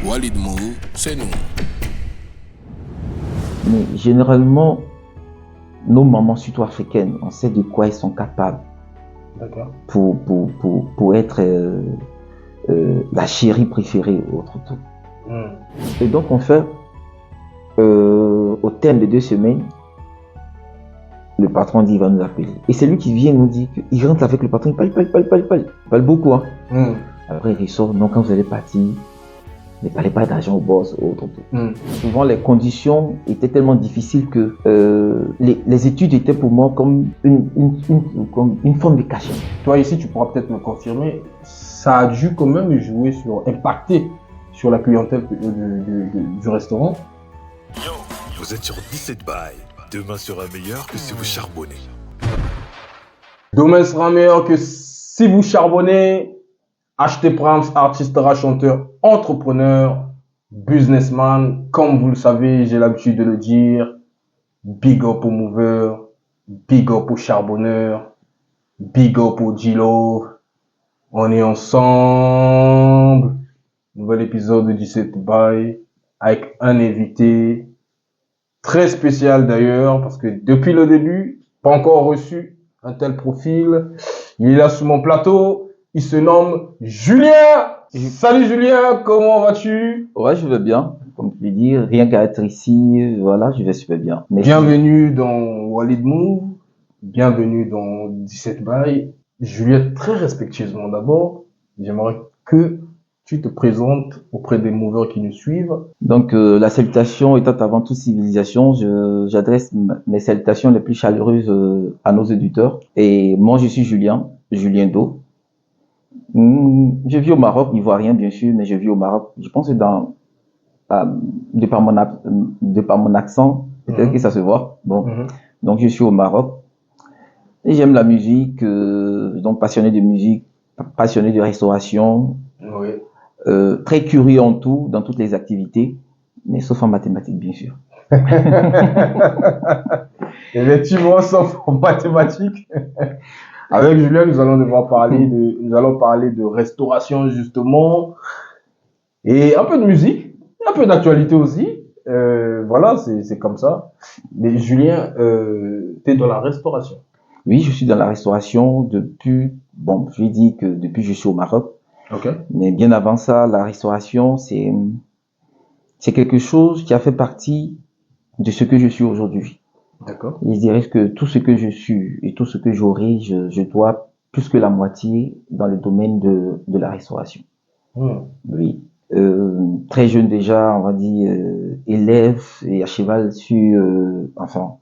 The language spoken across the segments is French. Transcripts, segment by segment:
Walid Mou, c'est nous. Mais généralement, nos mamans, surtout africaines, on sait de quoi elles sont capables. D'accord. Pour être la chérie préférée ou autre tout. Et donc on fait, au terme de 2 semaines, le patron dit il va nous appeler. Et c'est lui qui vient nous dire qu'il rentre avec le patron, il parle beaucoup. Hein. Après il sort, non, quand vous allez partir, ne parlez pas d'argent au boss ou autre tout. Souvent les conditions étaient tellement difficiles que les études étaient pour moi comme une forme de cachet. Toi ici, tu pourras peut-être me confirmer, ça a dû quand même impacter sur la clientèle du restaurant. Yo, vous êtes sur 17 bails. Demain sera meilleur que si vous charbonnez. Demain sera meilleur que si vous charbonnez. Achetez Prams, artiste, chanteur, entrepreneur, businessman. Comme vous le savez, j'ai l'habitude de le dire. Big up aux movers, big up aux charbonneurs, big up aux G-Love. On est ensemble. Nouvel épisode de 17 Bail avec un invité très spécial d'ailleurs parce que depuis le début, pas encore reçu un tel profil. Il est là sous mon plateau. Il se nomme Julien. Salut Julien, comment vas-tu? Ouais, je vais bien. Comme tu dis, rien qu'à être ici, voilà, je vais super bien. Merci. Bienvenue dans Walid Mou. Bienvenue dans 17 Bail. Julien, très respectueusement d'abord, j'aimerais que tu te présentes auprès des movers qui nous suivent. Donc, la salutation étant avant toute civilisation, j'adresse mes salutations les plus chaleureuses à nos auditeurs. Et moi, je suis Julien Do. Je vis au Maroc, ivoirien bien sûr, mais je vis au Maroc. Je pense que de par mon accent, peut-être que ça se voit. Bon, donc je suis au Maroc et j'aime la musique, donc passionné de musique, passionné de restauration, très curieux en tout, dans toutes les activités, mais sauf en mathématiques bien sûr. Effectivement, sauf en mathématiques. Avec Julien, nous allons parler de restauration justement et un peu de musique, un peu d'actualité aussi. Voilà, c'est comme ça. Mais Julien, tu es dans la restauration. Oui, je suis dans la restauration depuis, bon, je dis que depuis je suis au Maroc. Ok. Mais bien avant ça, la restauration, c'est quelque chose qui a fait partie de ce que je suis aujourd'hui. D'accord. Je dirais que tout ce que je suis et tout ce que j'aurai, je dois plus que la moitié dans le domaine de la restauration. Oui. Très jeune déjà, on va dire, élève et à cheval sur,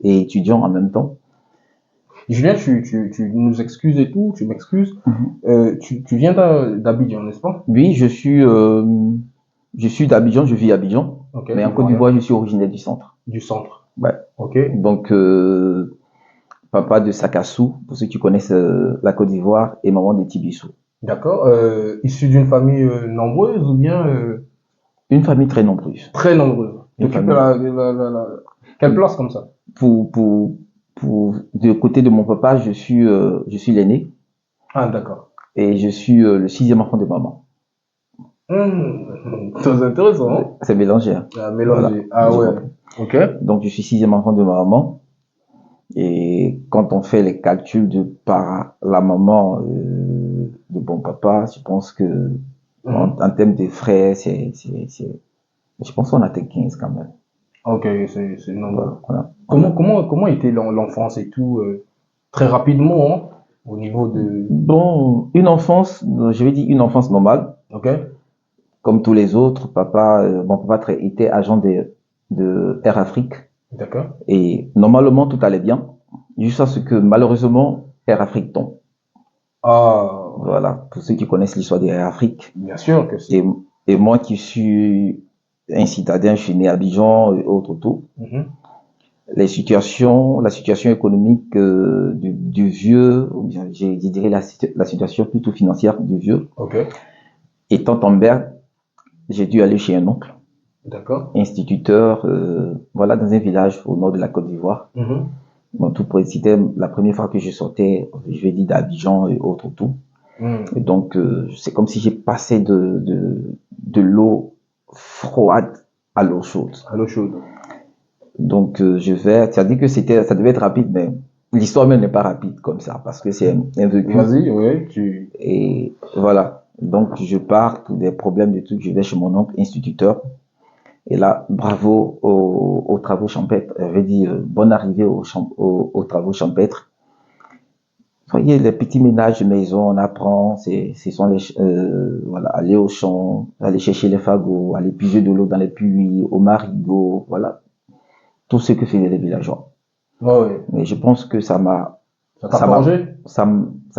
et étudiant en même temps. Julien, tu nous excuses et tout, tu m'excuses. Tu viens d'Abidjan, n'est-ce pas? Oui, je suis d'Abidjan, je vis à Abidjan. Okay, mais en Côte d'Ivoire, je suis originaire du centre. Du centre. Ouais. Ok. Donc, papa de Sakassou, pour ceux qui connaissent la Côte d'Ivoire, et maman de Tibissou. D'accord. Issu d'une famille nombreuse ou bien Une famille très nombreuse. Très nombreuse. Quelle place comme ça? Du côté de mon papa, je suis l'aîné. Ah, d'accord. Et je suis le 6e enfant de maman. Très intéressant. Hein? C'est mélangé. Hein. Ah, mélangé. Voilà. Ah ouais. Ok. Donc je suis 6e enfant de maman. Et quand on fait les calculs par la maman de bon papa, je pense que en termes de frères, je pense qu'on atteint 15 quand même. Ok, c'est nombreux. Voilà. Comment était l'enfance et tout très rapidement hein, au niveau de... Bon, une enfance, je vais dire une enfance normale. Ok. Comme tous les autres, mon papa était agent de Air Afrique. D'accord. Et normalement, tout allait bien, jusqu'à ce que malheureusement, Air Afrique tombe. Ah. Voilà, pour ceux qui connaissent l'histoire d'Air Afrique. Bien sûr que c'est. Et moi qui suis un citadin, je suis né à Abidjan et autres tout. La situation économique du vieux, ou bien je dirais la situation plutôt financière du vieux. Ok. Étant en berne, j'ai dû aller chez un oncle. D'accord. Instituteur, voilà, dans un village au nord de la Côte d'Ivoire. Bon, tout c'était la première fois que je sortais, je vais dire d'Abidjan et autres tout. Et donc, c'est comme si j'ai passé de l'eau froide à l'eau chaude. À l'eau chaude. Donc, tu as dit que ça devait être rapide, mais l'histoire même n'est pas rapide comme ça, parce que c'est un vécu. Vas-y, ouais, Et voilà. Donc, je pars pour des problèmes de trucs, je vais chez mon oncle instituteur. Et là, bravo aux travaux champêtres. J'avais dit, bonne arrivée aux travaux champêtres. Vous voyez, les petits ménages de maison, on apprend, ce sont voilà, aller au champ, aller chercher les fagots, aller puiser de l'eau dans les puits, au marigot, voilà. Tout ce que faisaient les villageois. Ouais. Mais je pense que ça m'a forgé? ça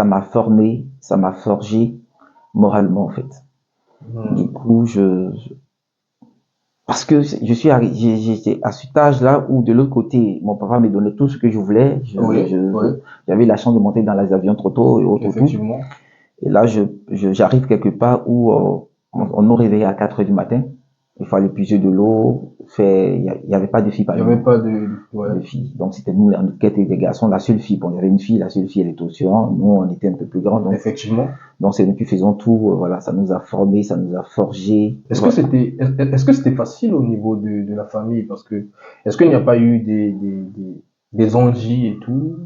m'a formé, ça m'a forgé moralement, en fait. Du coup, parce que j'étais à cet âge-là où de l'autre côté, mon papa me donnait tout ce que je voulais. J'avais la chance de monter dans les avions trop tôt et autres. Effectivement. Et là, j'arrive quelque part où on nous réveillait à 4 heures du matin. Il fallait puiser de l'eau. Il y avait pas de filles. Il n'y avait pas de filles. Donc, c'était nous, qui étaient des garçons, la seule fille. Bon, il y avait une fille, la seule fille, elle était au Suran. Nous, on était un peu plus grands. Donc, effectivement. Donc, c'est nous qui faisons tout. Voilà, ça nous a formés, ça nous a forgés. Est-ce que c'était facile au niveau de la famille? Parce que, est-ce qu'il n'y a pas eu des envies et tout?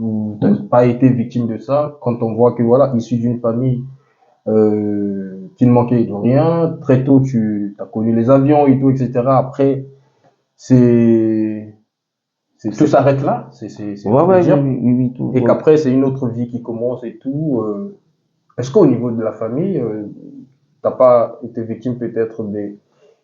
Ou t'as pas été victime de ça? Quand on voit que, voilà, issu d'une famille, qui ne manquait de rien, très tôt, tu as connu les avions et tout, etc. Après, tout s'arrête là. Oui, tout. Et qu'après, c'est une autre vie qui commence et tout. Est-ce qu'au niveau de la famille, t'as pas été victime peut-être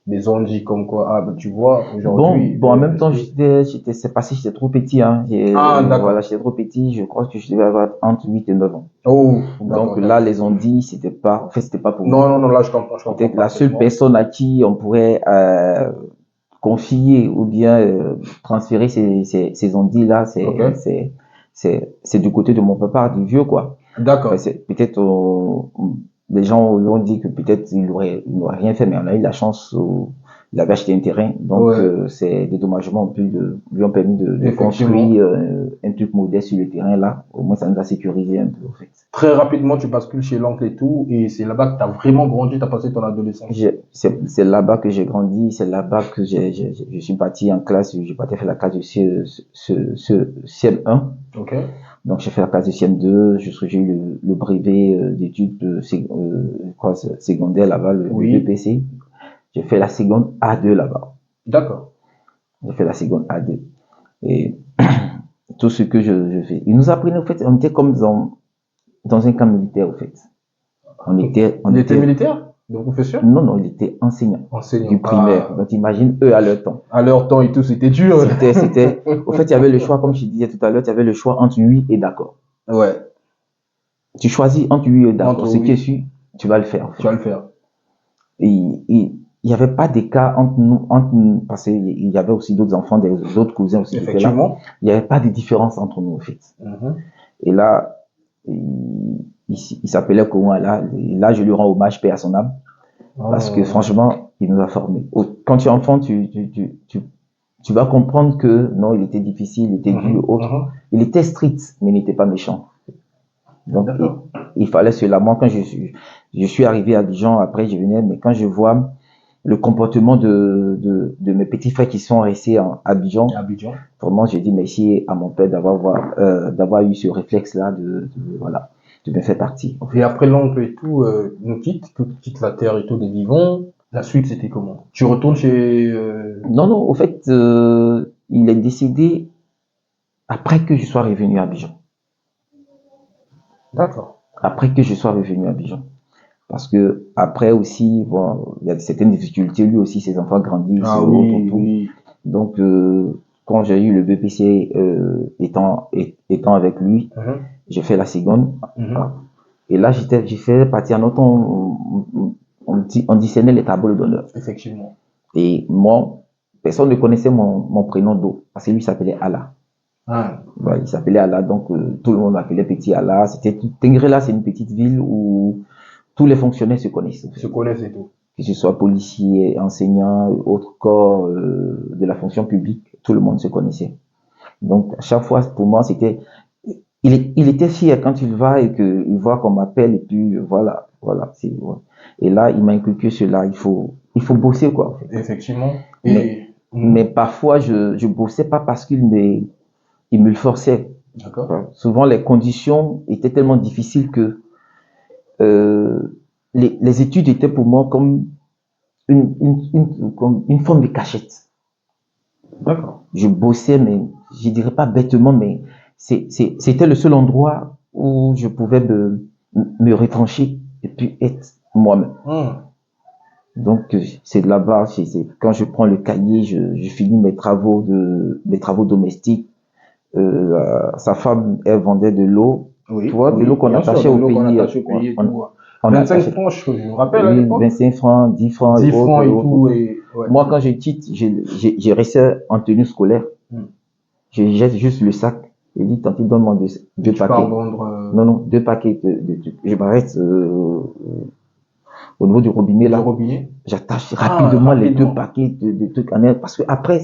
des ondes comme quoi, tu vois, aujourd'hui. Bon, en même temps, c'est passé, j'étais trop petit, hein. D'accord. Voilà, j'étais trop petit, je crois que je devais avoir entre 8 et 9 ans. Oh, donc là, les ondes, c'était pas pour moi. Non, là, je comprends. Peut-être la seule personne à qui on pourrait, confier ou bien, transférer ces ondes là, c'est du côté de mon papa, du vieux, quoi. D'accord. Peut-être, les gens lui ont dit que peut-être il n'aurait rien fait, mais on a eu la chance où il avait acheté un terrain. Donc, ces dédommagements lui ont permis de construire un truc modeste sur le terrain là. Au moins, ça nous a sécurisé un peu, en fait. Très rapidement, tu bascules chez l'oncle et tout, et c'est là-bas que tu as vraiment grandi, tu as passé ton adolescence. C'est là-bas que j'ai grandi, c'est là-bas que je suis parti en classe, j'ai parti faire la classe de CM1. Ok. Donc, j'ai fait la classe de CM2, j'ai eu le brevet d'études secondaires là-bas, le BPC. J'ai fait la seconde A2 là-bas. D'accord. J'ai fait la seconde A2. Et tout ce que je fais. Ils nous apprenaient, en fait, on était comme dans un camp militaire, en fait. Il était militaire de profession? Non, il était enseignant. Du primaire. Donc, imagine, eux, à leur temps. À leur temps et tout, c'était dur. Au fait, il y avait le choix, comme je disais tout à l'heure, il y avait le choix entre oui et d'accord. Ouais. Tu choisis entre oui et d'accord. Ce qui est sûr, tu vas le faire. En fait. Tu vas le faire. Et il n'y avait pas d'écart entre nous, parce qu'il y avait aussi d'autres enfants, des autres cousins aussi. Effectivement. Il n'y avait pas de différence entre nous, en fait. Et là, il s'appelait comment là? Et là, je lui rends hommage, paix à son âme. Parce que franchement, il nous a formés. Quand tu es enfant, tu vas comprendre que non, il était difficile, il était dur, autre. Il était strict, mais il n'était pas méchant. Donc, il fallait cela. Moi, quand je suis arrivé à Abidjan, après, je venais, mais quand je vois le comportement de mes petits frères qui sont restés à Abidjan, vraiment, je dis merci à mon père d'avoir eu ce réflexe-là de me faire partie. Et après l'oncle et tout, nous quitte la terre et tout des vivants. La suite, c'était comment? Tu retournes chez... Non, au fait, il est décédé après que je sois revenu à Abidjan. D'accord. Après que je sois revenu à Abidjan. Parce que après aussi, bon, il y a certaines difficultés. Lui aussi, ses enfants grandissent. Oui. Donc, quand j'ai eu le BPC étant avec lui, j'ai fait la seconde. Et là, j'ai fait partie en autre, on discernait les tableaux d'honneur. Effectivement. Et moi, personne ne connaissait mon prénom d'eau, parce que lui s'appelait Allah. Ouais, il s'appelait Allah, donc tout le monde m'appelait Petit Allah. Tengrela, c'est une petite ville où tous les fonctionnaires se connaissent. Se connaissent et tout. Que ce soit policiers, enseignants, autres corps de la fonction publique, tout le monde se connaissait. Donc, à chaque fois, pour moi, il était fier quand il va et qu'il voit qu'on m'appelle, et puis voilà. Voilà. Ouais. Et là, il m'a inculqué cela. Il faut bosser, quoi. En fait. Effectivement. Mais parfois, je bossais pas parce il me le forçait. D'accord. Enfin, souvent, les conditions étaient tellement difficiles que les études étaient pour moi comme comme une forme de cachette. D'accord. Je bossais, mais je dirais pas bêtement, mais c'était le seul endroit où je pouvais me retrancher et puis être moi-même. Donc, c'est de là-bas, quand je prends le cahier, je finis mes travaux domestiques. Sa femme, elle vendait de l'eau. Oui, Tu vois, de l'eau qu'on attachait au pays. On 25 attachait. francs, je me rappelle à Oui, l'époque. 25 francs, 10 francs 10 et autres. francs et tout. Et, ouais. Moi, quand je quitte, j'ai resté en tenue scolaire. Je jette juste le sac. Et dis, tant pis, donne-moi deux tu paquets. pars vendre, Non, 2 paquets de trucs. Je m'arrête au niveau du robinet là. Le robinet. J'attache rapidement les 2 paquets de trucs en air. Parce que après,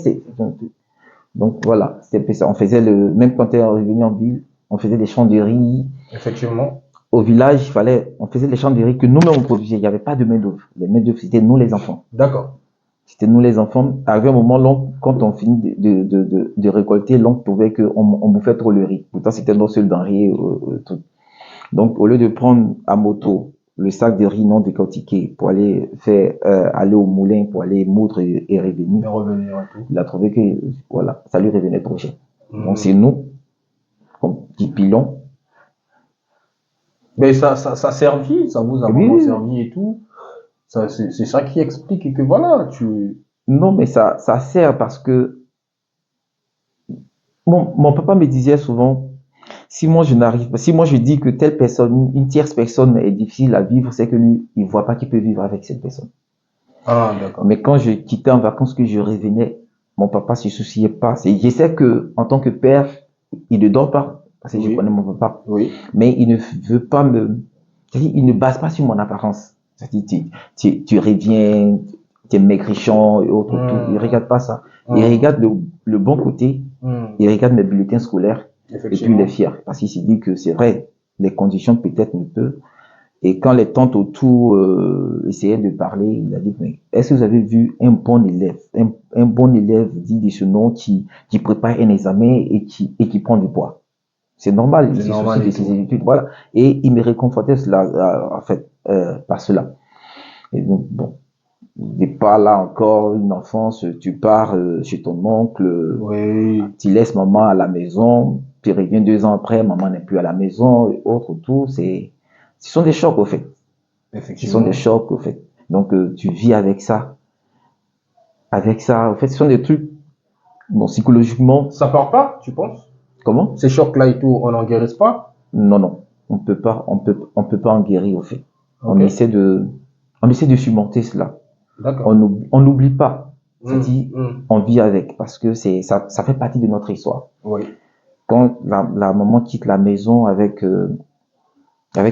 donc voilà, c'était ça. On faisait même quand on est revenu en ville, on faisait des champs de riz. Effectivement. Au village, on faisait des champs de riz que nous-mêmes on produisait. Il n'y avait pas de main-d'œuvre. Les main-d'œuvre, c'était nous les enfants. D'accord. C'était nous les enfants. Arrivé un moment, l'oncle, quand on finit de récolter, l'oncle trouvait qu'on bouffait trop le riz. Pourtant, c'était nos seuls denrées. Tout. Donc, au lieu de prendre à moto le sac de riz non décortiqué pour aller aller au moulin, pour aller moudre et revenir, il a trouvé que, voilà, ça lui revenait trop cher. Donc, c'est nous, comme petit pilon. Mais ça servit, ça vous a vraiment servi et tout. C'est ça qui explique que voilà, Non, mais ça sert parce que mon papa me disait souvent, si moi je dis que telle personne, une tierce personne est difficile à vivre, c'est que lui, il voit pas qu'il peut vivre avec cette personne. Ah, d'accord. Mais quand je quittais en vacances, que je revenais, mon papa se souciait pas. Je sais que, en tant que père, il ne dort pas, parce que je connais mon papa. Oui. Mais il ne veut pas il ne base pas sur mon apparence. C'est-à-dire, tu reviens, tu es maigrichon et autres, tout. Il regarde pas ça. Il regarde le bon côté. Il regarde mes bulletins scolaires. Et puis il est fier. Parce qu'il s'est dit que c'est vrai, les conditions peut-être ne peuvent. Et quand les tantes autour essayaient de parler, il a dit, mais est-ce que vous avez vu un bon élève, un bon élève dit de ce nom qui prépare un examen et qui prend du poids? C'est normal, il se soucie de ses études, voilà. Et il me réconfortait cela, en fait, par cela. Et donc, bon, n'est pas là encore une enfance, tu pars chez ton oncle, tu laisses maman à la maison, puis reviens 2 ans après, maman n'est plus à la maison, et autres, tout, ce sont des chocs, au fait. Ce sont des chocs, au fait. Donc, tu vis avec ça. Avec ça, au fait, ce sont des trucs, bon, psychologiquement. Ça part pas, tu penses? Comment? Ces chocs-là et tout, on n'en guérisse pas? Non. On peut pas en guérir, au fait. Okay. On essaie de surmonter cela. D'accord. On n'oublie pas. C'est-à-dire, on vit avec, parce que ça fait partie de notre histoire. Oui. Quand la maman quitte la maison avec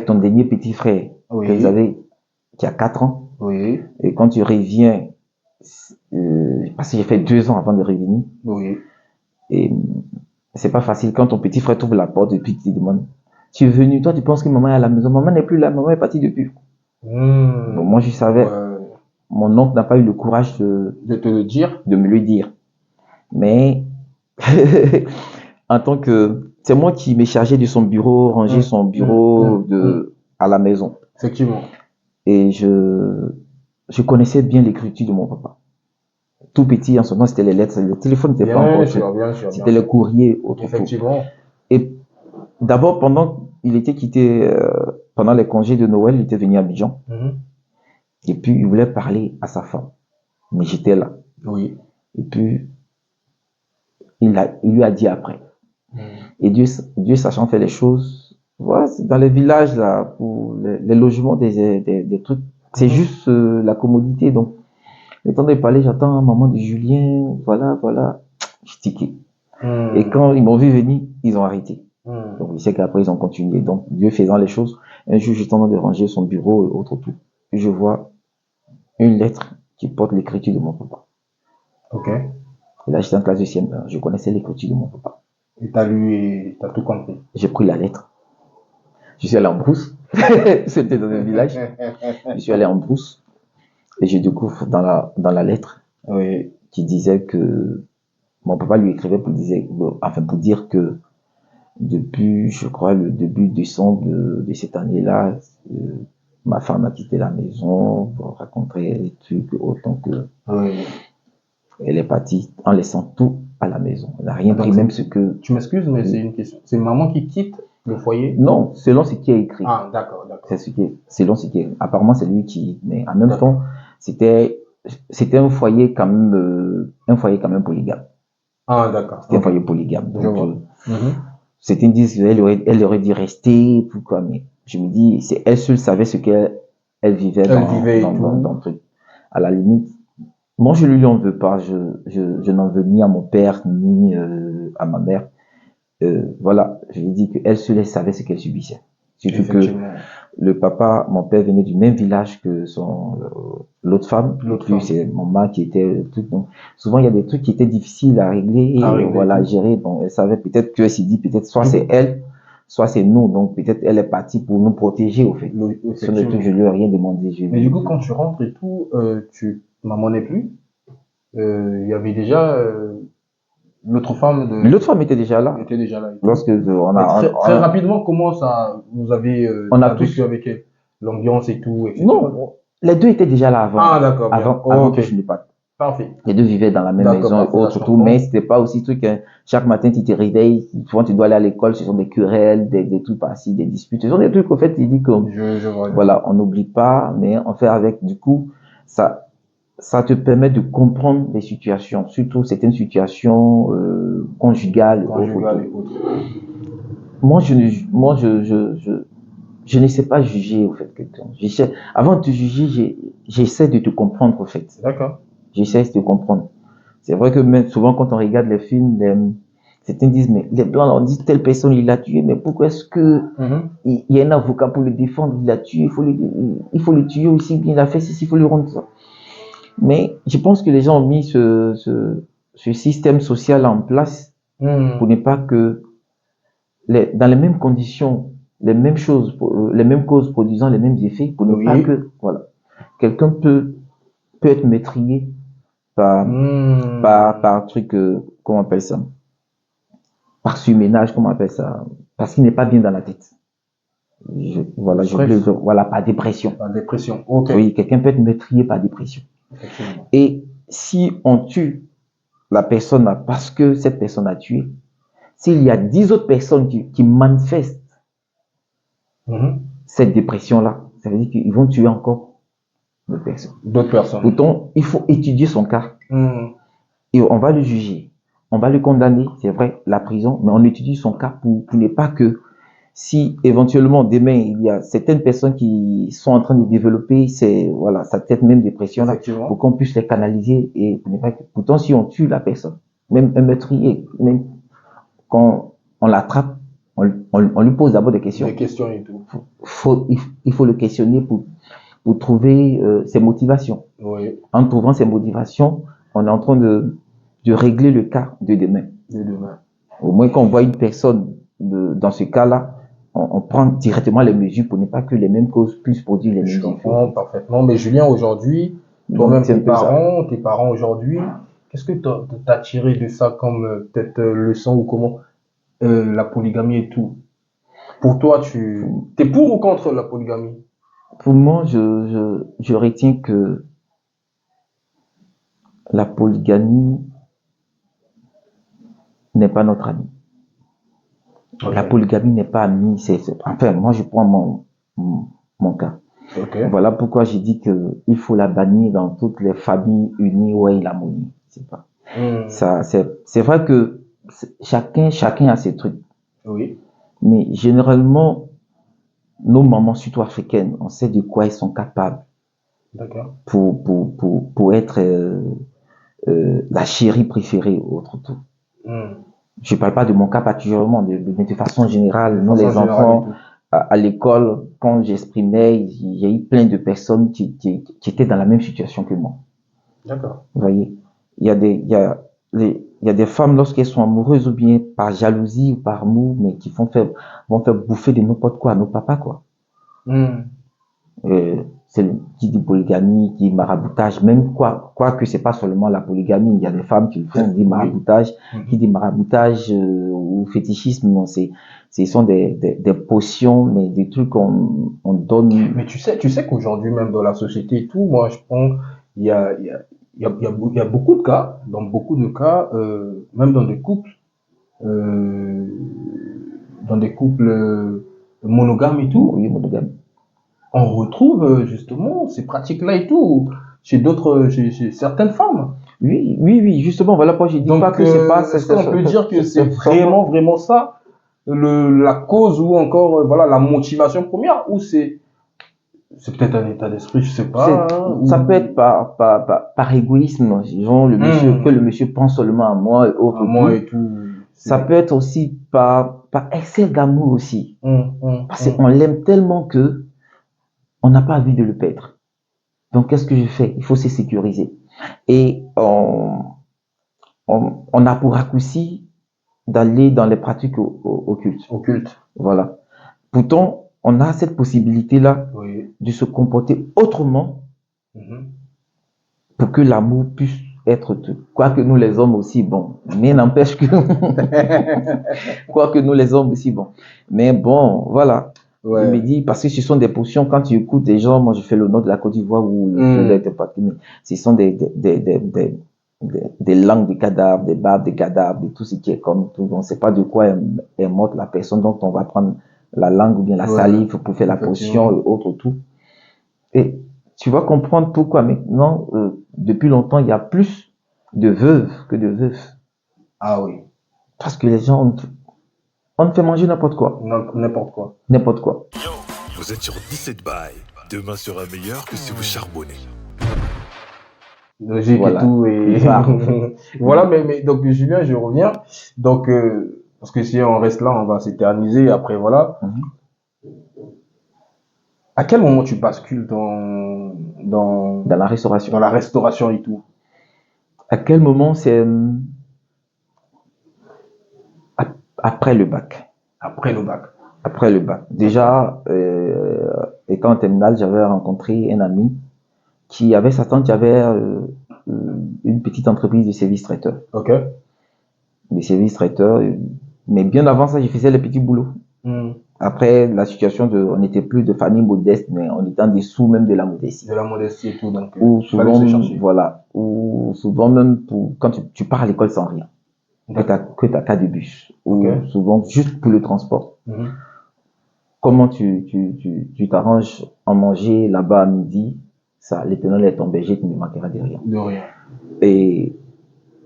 ton dernier petit frère, que vous avez, qui a 4 ans. Oui. Et quand tu reviens, parce que j'ai fait 2 ans avant de revenir. Oui. Et c'est pas facile quand ton petit frère trouve la porte et puis tu te demandes, tu es venu, toi tu penses que maman est à la maison, maman n'est plus là, maman est partie depuis. Donc moi je savais, mon oncle n'a pas eu le courage de te le dire, de me le dire. Mais en tant que, c'est moi qui m'ai chargé de son bureau, ranger son bureau à la maison. Effectivement. Et je connaissais bien l'écriture de mon papa. Tout petit, en ce moment, c'était les lettres. Le téléphone n'était pas encore fait. C'était le courrier. Effectivement. Et d'abord, il était quitté, pendant les congés de Noël, il était venu à Abidjan. Et puis, il voulait parler à sa femme. Mais j'étais là. Oui. Et puis, il lui a dit après. Et Dieu sachant faire les choses, voilà, dans les villages, là, pour les logements, des trucs, c'est juste la commodité. Donc, le temps de parler, j'attends maman de Julien, voilà, je tiquais. Et quand ils m'ont vu venir, ils ont arrêté. Donc, je sais qu'après, ils ont continué. Donc, Dieu faisant les choses, un jour, j'étais en train de ranger son bureau et autre tout. Et je vois une lettre qui porte l'écriture de mon papa. Ok. Et là, j'étais en classe de CM1. Je connaissais l'écriture de mon papa. Et t'as lu et t'as tout compris. J'ai pris la lettre. Je suis allé en brousse. C'était dans un village. Je suis allé en brousse et je découvre dans la lettre Oui. qui disait que mon papa lui écrivait pour dire que depuis, je crois, le début décembre de cette année-là, euh, ma femme a quitté la maison pour raconter les trucs autant que Oui. elle est partie en laissant tout à la maison. Elle n'a rien Donc, pris, même ce que... Tu m'excuses, mais c'est une question. C'est maman qui quitte le foyer? Non, selon ce qui est écrit. Ah, d'accord, d'accord. C'est ce qui est, selon ce qui est... Apparemment, c'est lui qui... Mais en même D'accord. temps, c'était un foyer quand même polygame. Ah, d'accord. C'était un Ok. foyer polygame. Je Donc, vois. Mhm. certains disent qu'elle aurait dû rester, pourquoi, mais je me dis, c'est elle seule savait ce qu'elle vivait Elle vivait et tout. dans le truc. À la limite, moi, je ne lui en veux pas. Je n'en veux ni à mon père, ni à ma mère. Voilà, je lui dis qu'elle seule, elle savait ce qu'elle subissait. Surtout que Effectivement. le papa, mon père venait du même village que l'autre femme. L'autre Puis femme. c'est maman qui était le truc. Donc, souvent, il y a des trucs qui étaient difficiles à régler et À régler, voilà, à tout. gérer. Donc, elle savait peut-être qu'elle s'est dit, peut-être soit c'est elle, soit c'est nous. Donc, peut-être elle est partie pour nous protéger, au fait. Sur le truc, Effectivement. je lui ai rien demandé. Mais du coup, quand tu rentres et tout, maman n'est plus. Il y avait déjà l'autre femme L'autre femme était déjà là. était déjà là. Et tout. Lorsque on Mais a, très rapidement, comment ça vous avez On a t'as vécu tous- avec elle? L'ambiance et tout, etc. non, les deux étaient déjà là avant. Ah, d'accord, bien. Avant Ok. que je ne parte. Parfait. Les deux vivaient dans la même D'accord, maison et parfait, là, autres, je tout, comprends. mais c'était pas aussi truc, hein. Chaque matin, tu te réveilles, souvent tu dois aller à l'école, ce sont des querelles, des trucs par-ci, des disputes. Ce sont des trucs, au fait, il dit que, Je vois. voilà, on n'oublie pas, mais on fait avec, du coup, ça te permet de comprendre les situations, surtout certaines situations, conjugales, Conjugal autres. et autres. Je ne sais pas juger, au fait, quelqu'un. Avant de te juger, j'essaie de te comprendre, au fait. D'accord. J'essaie de te comprendre. C'est vrai que même souvent, quand on regarde les films, certains disent, mais les blancs, on dit telle personne, il l'a tué, mais pourquoi est-ce que Mhm. il y a un avocat pour le défendre, il l'a tué, il faut le tuer aussi, bien il a fait ceci, il faut le rendre ça. Mais je pense que les gens ont mis ce système social en place pour ne pas que, dans les mêmes conditions, les mêmes choses, les mêmes causes produisant les mêmes effets, pour ne Oui. pas que, voilà, quelqu'un peut être meurtrier par truc, comment on appelle ça, par surménage, comment on appelle ça, parce qu'il n'est pas bien dans la tête. Voilà, par dépression. La dépression. Ok. Oui, quelqu'un peut être meurtrier par dépression. Effectivement. Et si on tue la personne parce que cette personne a tué, s'il y a 10 autres personnes qui manifestent Mhm. cette dépression-là, ça veut dire qu'ils vont tuer encore d'autres personnes. D'autres personnes. Pourtant, il faut étudier son cas. Mhm. Et on va le juger, on va le condamner, c'est vrai, la prison, mais on étudie son cas pour ne pas que, si éventuellement demain il y a certaines personnes qui sont en train de développer cette même dépression là, Effectivement. pour qu'on puisse les canaliser et pour ne pas que, pourtant si on tue la personne, même un meurtrier, même quand on l'attrape, on lui pose d'abord des questions. Des questions et tout. Il faut le questionner pour trouver ses motivations. Oui. En trouvant ses motivations, on est en train de régler le cas de demain. De demain. Au moins, quand on voit une personne dans ce cas-là, on prend directement les mesures pour ne pas que les mêmes causes puissent produire les mêmes Je effets. comprends parfaitement. Mais Julien, aujourd'hui, toi-même, C'est un peu ça. tes parents aujourd'hui, qu'est-ce que t'as tiré de ça comme peut-être leçon ou comment la polygamie et tout? Pour toi, t'es pour ou contre la polygamie? Pour moi, je retiens que la polygamie n'est pas notre ami. Ok. La polygamie n'est pas amie. Enfin, moi, je prends mon cas. Ok. Voilà pourquoi j'ai dit qu'il faut la bannir dans toutes les familles unies où il y a l'harmonie. C'est vrai que chacun a ses trucs. Oui. Mais généralement, nos mamans, surtout africaines, on sait de quoi elles sont capables D'accord. pour être la chérie préférée, autre tout. Je parle pas de mon cas particulièrement, mais de façon générale, nous les enfants, à l'école, quand j'exprimais, il y a eu plein de personnes qui étaient dans la même situation que moi. D'accord. Vous voyez, il y a des femmes, lorsqu'elles sont amoureuses ou bien par jalousie ou par amour, mais qui vont faire bouffer de n'importe quoi à nos papas, quoi. Qui dit polygamie, qui dit maraboutage, même quoi que c'est pas seulement la polygamie, il y a des femmes qui le font, on dit maraboutage, qui dit maraboutage ou fétichisme, non, ce sont des potions, mais des trucs qu'on donne. Mais tu sais qu'aujourd'hui, même dans la société et tout, moi, je pense, il y a, il y a, il y a beaucoup de cas, même dans des couples monogames et tout, Oui, monogame. on retrouve justement ces pratiques-là et tout chez certaines femmes. Oui, justement, voilà pourquoi je dis Donc, pas que c'est pas. est-ce qu'on peut dire que c'est vraiment ça, la cause ou encore, voilà, la motivation première, ou c'est peut-être un état d'esprit, je sais pas. Ça peut être par égoïsme, disons, que le monsieur pense seulement à moi et autres. À moi et tout. Ça peut être aussi par excès d'amour aussi. Parce qu'on l'aime tellement que on n'a pas envie de le perdre. Donc, qu'est-ce que je fais? Il faut se sécuriser. Et on a pour raccourci d'aller dans les pratiques occultes. Voilà. Pourtant, on a cette possibilité-là de se comporter autrement pour que l'amour puisse être tout. Quoique nous les hommes aussi, bon, mais n'empêche que quoique nous les hommes aussi, bon. Mais bon, voilà. Ouais. Il me dit, parce que ce sont des potions, quand tu écoutes des gens, moi je fais le nom de la Côte d'Ivoire où ce sont des langues de cadavres, des barbes de cadavres, de tout ce qui est comme tout. On ne sait pas de quoi est morte la personne, donc on va prendre la langue ou bien la salive pour faire la potion et autres tout. Et tu vas comprendre pourquoi maintenant, depuis longtemps, il y a plus de veuves que de veufs. Ah oui. Parce que les gens, on fait manger n'importe quoi. N'importe quoi. N'importe quoi. Yo, vous êtes sur 17 bails. Demain sera meilleur que si vous charbonnez. Logique voilà. Et tout. Et voilà, mais donc Julien, je reviens. Donc, parce que si on reste là, on va s'éterniser. Après, voilà. À quel moment tu bascules dans la restauration? Dans la restauration et tout. À quel moment? C'est après le bac. Après le bac. Après le bac. Déjà, étant en terminale, j'avais rencontré un ami qui avait sa tante qui avait une petite entreprise de service traiteur. Ok. De service traiteur. Mais bien avant ça, je faisais les petits boulots. Après, la situation on n'était plus de famille modeste, mais on était en dessous même de la modestie. De la modestie et tout, donc. Ou souvent, voilà. Ou souvent même quand tu pars à l'école sans rien. Que t'as qu'à de bus. Ou souvent juste pour le transport. Comment tu t'arranges en manger là-bas à midi, ça, l'éternel est ton berger, tu ne manqueras de rien. De rien. Et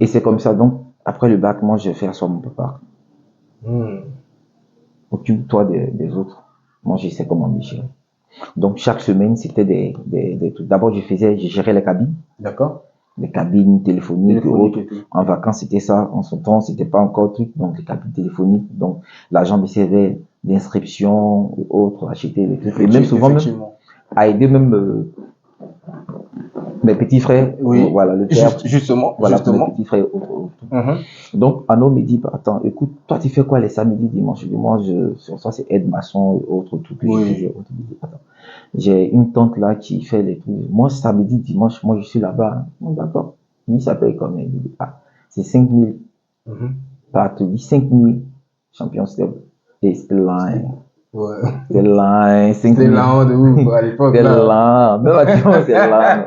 c'est comme ça. Donc, après le bac, moi, je fais asseoir mon papa. Occupe-toi des autres. Moi, je sais comment me gérer. Donc, chaque semaine, c'était des trucs. D'abord, je gérais les cabines. D'accord. Les cabines téléphoniques et autres. En vacances, c'était ça. En son temps, c'était pas encore truc. Donc, les cabines téléphoniques. Donc, l'agent me servait d'inscription ou autres, acheter les trucs. Et même souvent, même, à aider même mes petits frères. Oui. Voilà, le père. Justement. Voilà, mes petits frères. Donc, Arnaud me dit, attends, écoute, toi, tu fais quoi les samedis, dimanches? Moi, sur ça, c'est aide-maçon et autres trucs. Attends. J'ai une tante là qui fait les trucs. Moi, samedi, dimanche, moi, je suis là-bas. D'accord. Lui, ça paye quand même. C'est 5 000. Par te dit 5 000 champions stable. Et c'était là. Ouais. C'était là. C'était là de ouf à l'époque. C'était là. Non, c'était là.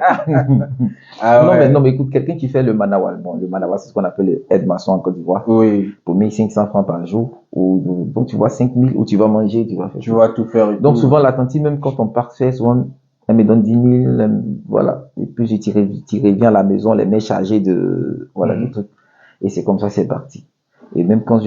Ah ouais. Non, mais écoute, quelqu'un qui fait le manawal. Bon, le manawal, c'est ce qu'on appelle le aide-maçon en Côte d'Ivoire. Oui. Pour 1500 francs par jour. Donc, tu vois 5 000 où tu vas manger, tu vas faire. Tu vas tout faire. Donc, souvent, la tante, même quand on part faire, souvent, elle me donne 10 000, voilà. Et puis, je reviens à la maison, les mains chargées de, voilà, des trucs. Et c'est comme ça, c'est parti. Et même quand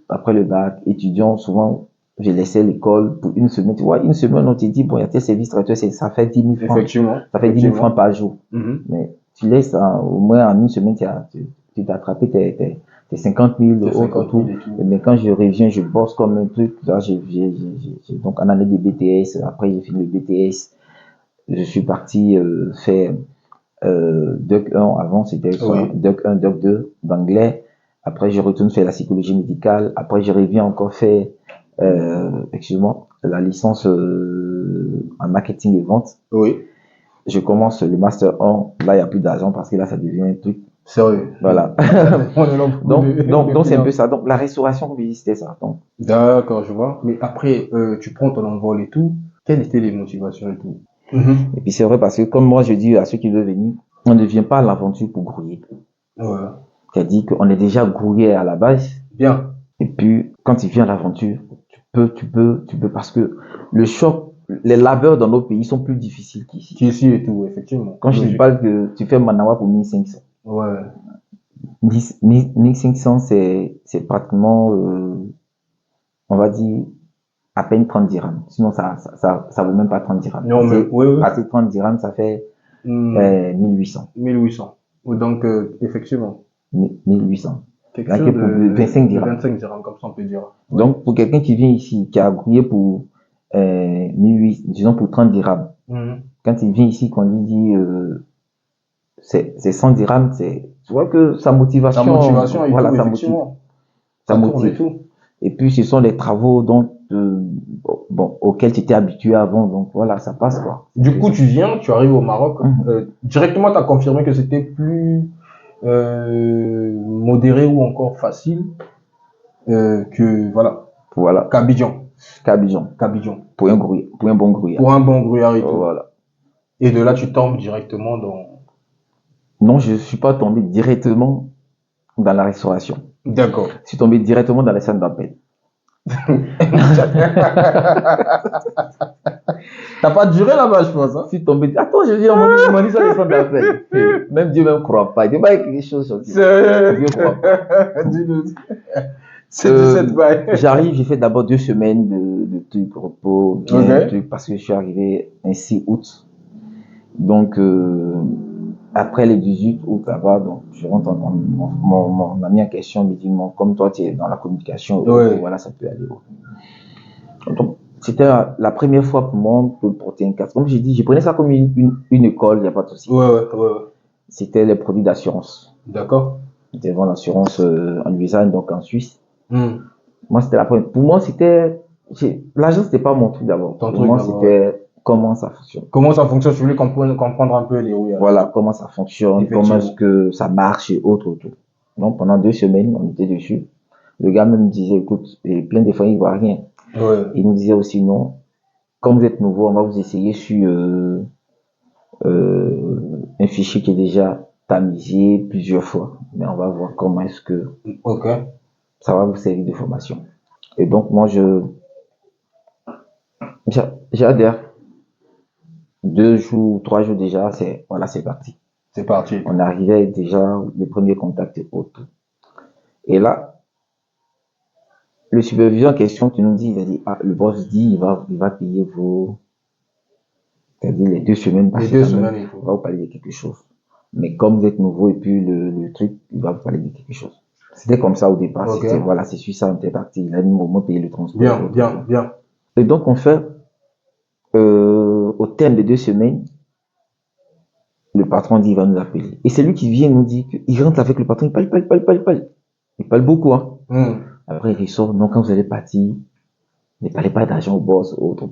après le bac, étudiant, souvent, je laissais l'école pour une semaine. Tu vois, une semaine, on te dit, bon, il y a tes services traiteurs, ça fait 10 000 francs. Effectivement. Ça fait 10 000 francs par jour. Mais tu laisses, au moins, en une semaine, tu t'as attrapé tes 50 000 autres tout. Mais quand je reviens, je bosse comme un truc. Là, donc, en année de BTS, après, j'ai fini le BTS. Je suis parti, faire, Doc 1 avant, c'était Doc 1, Doc 2 d'anglais. Après, je retourne faire la psychologie médicale. Après, je reviens encore faire, la licence en marketing et vente. Oui. Je commence le master 1. Là, il n'y a plus d'argent parce que là, ça devient un truc. Sérieux. Voilà. On est là pour donc c'est un peu ça. Donc, la restauration, oui, c'était ça. Donc, D'accord, je vois. Mais après, tu prends ton envol et tout. Quelles étaient les motivations et tout? et puis, c'est vrai parce que, comme moi, je dis à ceux qui veulent venir, on ne vient pas à l'aventure pour grouiller. Ouais. C'est-à-dire qu'on est déjà grouillé à la base. Bien. Et puis, quand tu viens à l'aventure, tu peux, parce que le choc, les labeurs dans nos pays sont plus difficiles qu'ici. Qu'ici et tout, effectivement. Quand je te parle que tu fais Manawa pour 1500. Ouais. 1500, c'est pratiquement, on va dire, à peine 30 dirhams. Sinon, ça vaut même pas 30 dirhams. Non, mais, oui. Passer 30 dirhams, ça fait 1800. 1800. Donc, effectivement. 1800. Quelque chose pour 25 dirhams. 25 dirhams, comme ça on peut dire. Donc, pour quelqu'un qui vient ici, qui a grouillé pour 1800, disons pour 30 dirhams, quand il vient ici, qu'on lui dit c'est 100 dirhams, tu vois que sa motivation. Sa motivation et voilà, tout, ça effectivement. Ça motive. Et tout. Et puis, ce sont les travaux auxquels tu étais habitué avant. Donc, voilà, ça passe, quoi. Du coup, tu viens, tu arrives au Maroc. Directement, tu as confirmé que c'était plus modéré ou encore facile qu'Abidjan. Pour un bon grouillard. Pour un bon grouillard et tout. Voilà. Et de là, tu tombes directement dans... Non, je ne suis pas tombé directement dans la restauration. D'accord. Je suis tombé directement dans les centres d'appel. T'as pas duré là-bas, je pense. Hein? Je suis tombé. Attends, je dis, on m'a dit ça, les centres d'appel. Même Dieu ne croit pas. Il dit pas quelque chose sur Dieu. Dieu ne croit pas. C'est du cette bail. J'arrive, j'ai fait d'abord 2 semaines de trucs repos, parce que je suis arrivé un 6 août. Donc, après le 18 août là-bas, donc je rentre mon ami en question me dit, comme toi tu es dans la communication, voilà, ça peut aller. Donc, c'était la première fois pour moi de porter un casque. Comme j'ai dit, je prenais ça comme une école, il n'y a pas de souci. Ouais. C'était les produits d'assurance. D'accord. C'était vraiment l'assurance en Louisiane, donc en Suisse. Moi, c'était la première. Pour moi, l'argent, c'était pas mon truc d'abord. Pour moi, c'était comment ça fonctionne. Comment ça fonctionne, je voulais comprendre un peu les rouillages. Voilà, comment ça fonctionne, comment est-ce que ça marche et autres. Donc, pendant 2 semaines, on était dessus. Le gars me disait, écoute, et plein de fois, il ne voit rien. Ouais. Il nous disait aussi, non, comme vous êtes nouveau, on va vous essayer sur un fichier qui est déjà tamisé plusieurs fois. Mais on va voir comment est-ce que ça va vous servir de formation. Et donc, moi, j'adhère. 2 jours, 3 jours déjà, c'est parti. C'est parti. On arrivait déjà, les premiers contacts et autres. Et là, le superviseur en question qui nous dit, il a dit, le boss dit, il va payer c'est-à-dire les 2 semaines. Les 2 semaines, il va vous parler de quelque chose. Mais comme vous êtes nouveau et puis le truc, il va vous parler de quelque chose. C'était comme ça au départ. C'est sur ça, on était parti. Il a dit, au moins payer le transport. Bien. Et donc, on fait, au terme de 2 semaines, le patron dit, il va nous appeler. Et c'est lui qui vient nous dire qu'il rentre avec le patron, il parle. Il parle beaucoup, hein. Après, il ressort, non, quand vous allez partir, ne parlez pas d'argent au boss, autre.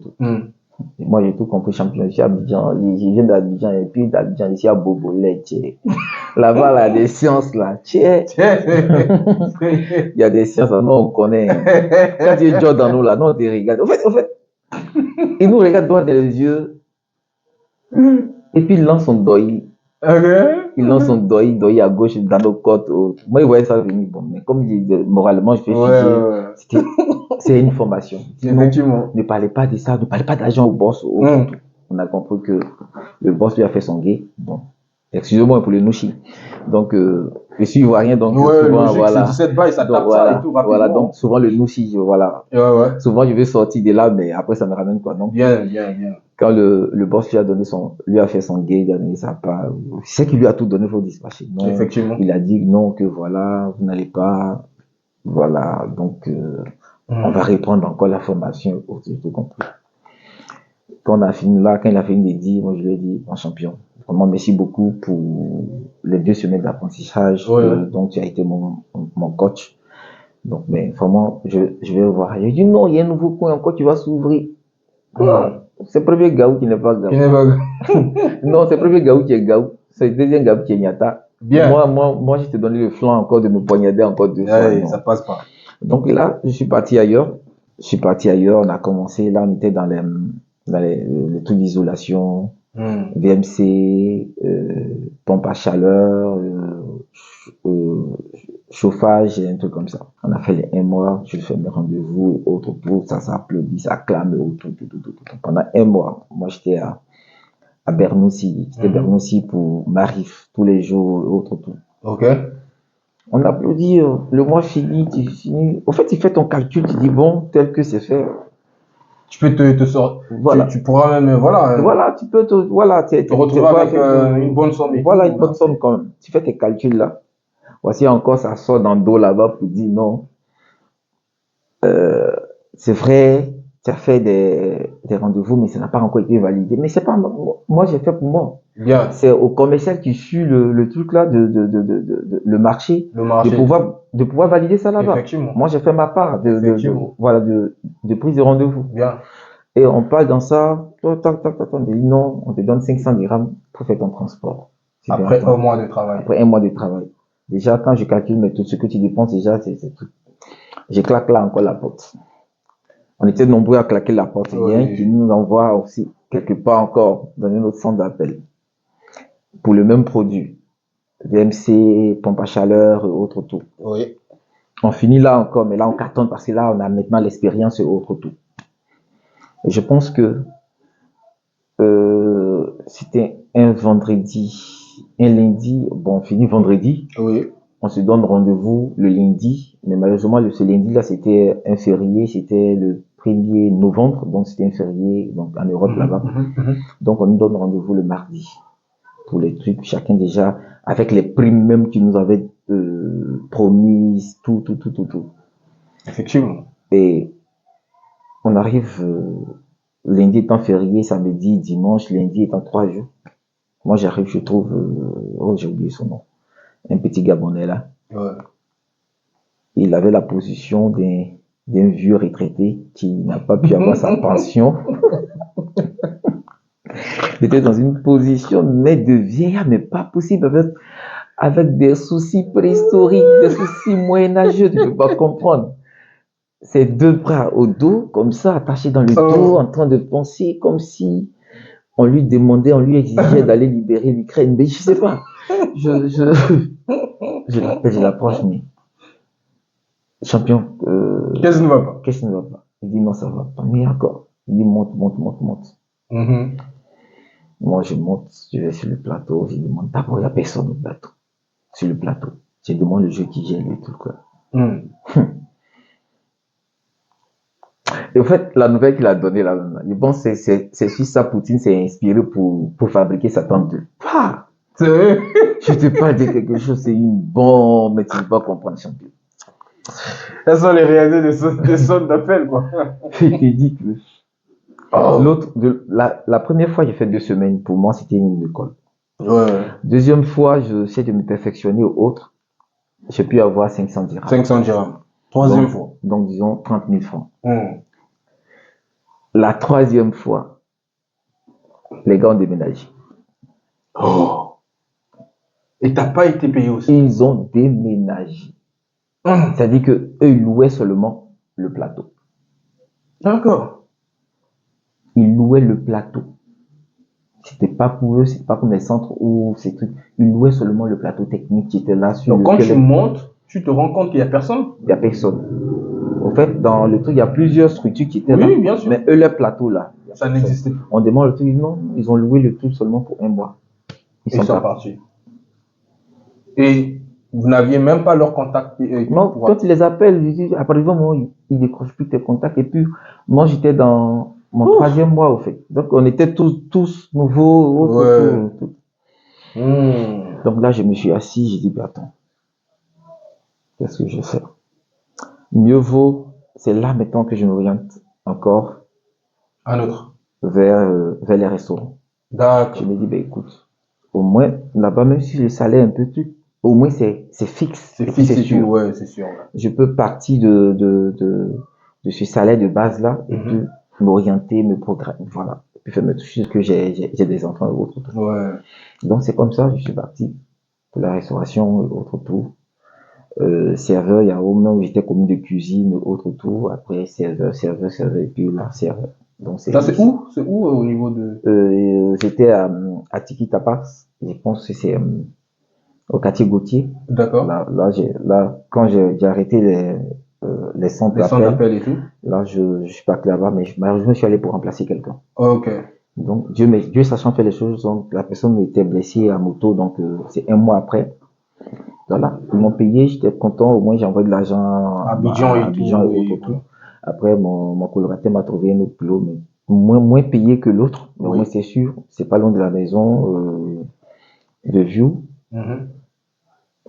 Et moi, j'ai tout compris, champion. Je suis à Abidjan, je viens d'Abidjan, et puis d'Abidjan, ici à Bobolet, là-bas, là, des sciences, là, il y a des sciences, là, non, on connaît. Quand tu es dans nous, là, non, on te regarde. Au fait, il nous regarde droit dans les yeux, et puis il lance son deuil. Il lance son deuil à gauche dans nos côtes. Moi, il voyait ça venir. Bon, mais comme moralement, je fais figer. C'est une formation. Effectivement. Ne parlez pas de ça, ne parlez pas d'argent au boss. On a compris que le boss lui a fait son guet. Bon, excusez-moi pour le nouchi. Donc, je suis ivoirien, donc souvent, voilà. C'est 17 bails, ça tape ça et tout rapidement. Voilà, donc souvent le nouchi, voilà. Souvent, je vais sortir de là, mais après, ça me ramène quoi. Donc, bien. Quand le boss lui a fait son guet, il a donné sa part. C'est qu'il lui a tout donné, il faut dispatcher. Non, effectivement. Il a dit non, que voilà, vous n'allez pas. Voilà, donc on va reprendre encore la formation. J'ai tout compris. Quand on a fini là, quand il a fini de dire, moi je lui ai dit, mon champion, vraiment merci beaucoup pour les 2 semaines d'apprentissage. Donc tu as été mon coach. Donc, mais vraiment, je vais voir. Il a dit non, il y a un nouveau coin encore qui va s'ouvrir. C'est le premier Gaou qui n'est pas Gaou. Qui n'est pas... Non, c'est le premier Gaou qui est Gaou. C'est le deuxième Gaou qui est Nyata. Bien. Moi, je t'ai donné le flanc encore de me poignarder encore 2 fois. Ouais, non. ça passe pas. Donc là, je suis parti ailleurs. On a commencé, là, on était dans les trucs d'isolation, VMC, pompe à chaleur, chauffage et un truc comme ça. On a fait les 1 mois, je fais mes rendez-vous et autres pour ça s'applaudit, ça clame et tout. Pendant 1 mois, moi j'étais à Bernoussi, Bernoussi pour Marif, tous les jours et autres tout. Ok. On applaudit, le mois fini, tu finis. Au fait, tu fais ton calcul, tu dis bon, tel que c'est fait. Tu peux te sortir. Voilà. Tu pourras même, voilà. Voilà, tu peux te retrouver avec une bonne somme. Voilà, une bonne somme quand même. Tu fais tes calculs là. Voici encore, ça sort dans le dos là-bas pour dire non. C'est vrai, tu as fait des rendez-vous, mais ça n'a pas encore été validé. Mais c'est pas moi, j'ai fait pour moi. Bien. C'est au commercial qui suit le truc là, le marché. Le marché. De pouvoir valider ça là-bas. Effectivement. Moi, j'ai fait ma part de prise de rendez-vous. Bien. Et on parle dans ça, on te dit non, on te donne 500 dirhams pour faire ton transport. Après 1 mois de travail. Après 1 mois de travail. Déjà, quand je calcule mais tout ce que tu dépenses, déjà, c'est tout. Je claque là encore la porte. On était nombreux à claquer la porte. Il y a un qui nous envoie aussi quelque part encore dans un autre centre d'appel pour le même produit. VMC, pompe à chaleur et autres tout. Oui. On finit là encore, mais là on cartonne parce que là on a maintenant l'expérience et autres tout. Et je pense que c'était un vendredi, un lundi, bon on finit vendredi. Oui. On se donne rendez-vous le lundi, mais malheureusement ce lundi-là c'était un férié, c'était le 1er novembre, donc c'était un férié donc en Europe là-bas. Donc on nous donne rendez-vous le mardi pour les trucs, chacun déjà avec les primes même qu'ils nous avaient promises, tout. Effectivement. Et on arrive lundi étant férié, samedi, dimanche, lundi étant 3 jours. Moi j'arrive, je trouve, j'ai oublié son nom. Un petit Gabonais là. Ouais. Il avait la position d'un vieux retraité qui n'a pas pu avoir sa pension. Il était dans une position mais de vieillard, mais pas possible, avec des soucis préhistoriques, des soucis moyenâgeux, tu ne peux pas comprendre. Ses 2 bras au dos, comme ça, attachés dans le dos, en train de penser comme si on lui demandait, on lui exigeait d'aller libérer l'Ukraine. Mais je sais pas. Je l'appelle, je l'approche, mais champion, qu'est-ce qui ne va pas? Qu'est-ce qui ne va pas? Il dit non, ça va pas. Mais encore. Il dit monte. Moi, je monte, je vais sur le plateau, je demande d'abord, il n'y a personne au plateau. Sur le plateau. Je demande le jeu qui gère et tout quoi. Et en fait, la nouvelle qu'il a donnée là, je pense que c'est sur ça Poutine s'est inspiré pour fabriquer sa tente de. Je te parle de quelque chose, c'est une bombe, mais tu ne peux pas comprendre, champion. Elles sont les réalités des centres d'appel, quoi. Il te dit que la première fois, j'ai fait 2 semaines. Pour moi, c'était une école. Ouais. Deuxième fois, j'essaie de me perfectionner au autre. J'ai pu avoir 500 dirhams. 500 dirhams. Troisième fois. Donc, disons 30 000 francs. La troisième fois, les gars ont déménagé. Et t'as pas été payé aussi? Ils ont déménagé. C'est-à-dire que eux, ils louaient seulement le plateau. D'accord. Ils louaient le plateau. C'était pas pour eux, c'est pas comme les centres où ces trucs. Ils louaient seulement le plateau technique qui était là sur. Donc quand tu montes, tu te rends compte qu'il y a personne? Il y a personne. Au fait, dans le truc, il y a plusieurs structures qui étaient là. Oui, bien sûr. Mais eux, leur plateau là. Ça n'existait pas. On demande le truc, non, ils ont loué le truc seulement pour 1 mois. Ils sont partis. Et vous n'aviez même pas leur contact? Non, quand tu les appelles, après ils décrochent plus tes contacts. Et puis, moi, j'étais dans mon 3e mois, au fait. Donc, on était tous nouveaux. Tout. Donc là, je me suis assis, j'ai dit, ben, attends, qu'est-ce que je fais? Mieux vaut, c'est là maintenant que je m'oriente encore vers les restaurants. D'accord. Je me dis, ben écoute, au moins, là-bas, même si le salaire est un peu truc, au moins c'est fixe. C'est fixe, c'est sûr. Ouais, c'est sûr. Ouais. Je peux partir de ce salaire de base là et puis m'orienter, me programmer. Voilà. pu faire mes trucs, que j'ai des enfants et autres. Tout. Ouais. Donc c'est comme ça, je suis parti pour la restauration et autres tout. Serveur, il y a au moment où j'étais commis de cuisine, autre tout. Après serveur, et puis là, serveur. Donc Ça, c'est où? C'est où au niveau de... j'étais à Tiki Tapas. Je pense que c'est au quartier Gauthier. D'accord. Là, quand j'ai arrêté les centres Les centres d'appel, d'appel et tout. là, je suis parti là-bas, mais je me suis allé pour remplacer quelqu'un. Ok. Donc, Dieu sachant faire les choses, donc, la personne était blessée à moto, donc, c'est un mois après. Voilà, ils m'ont payé, j'étais content, au moins j'ai envoyé de l'argent à Abidjan et Abidjan tout. et autres, Et tout. voilà. Après, mon colocataire m'a trouvé un autre boulot, mais moins payé que l'autre, mais au Oui. moins c'est sûr, c'est pas loin de la maison, de View, Mhm.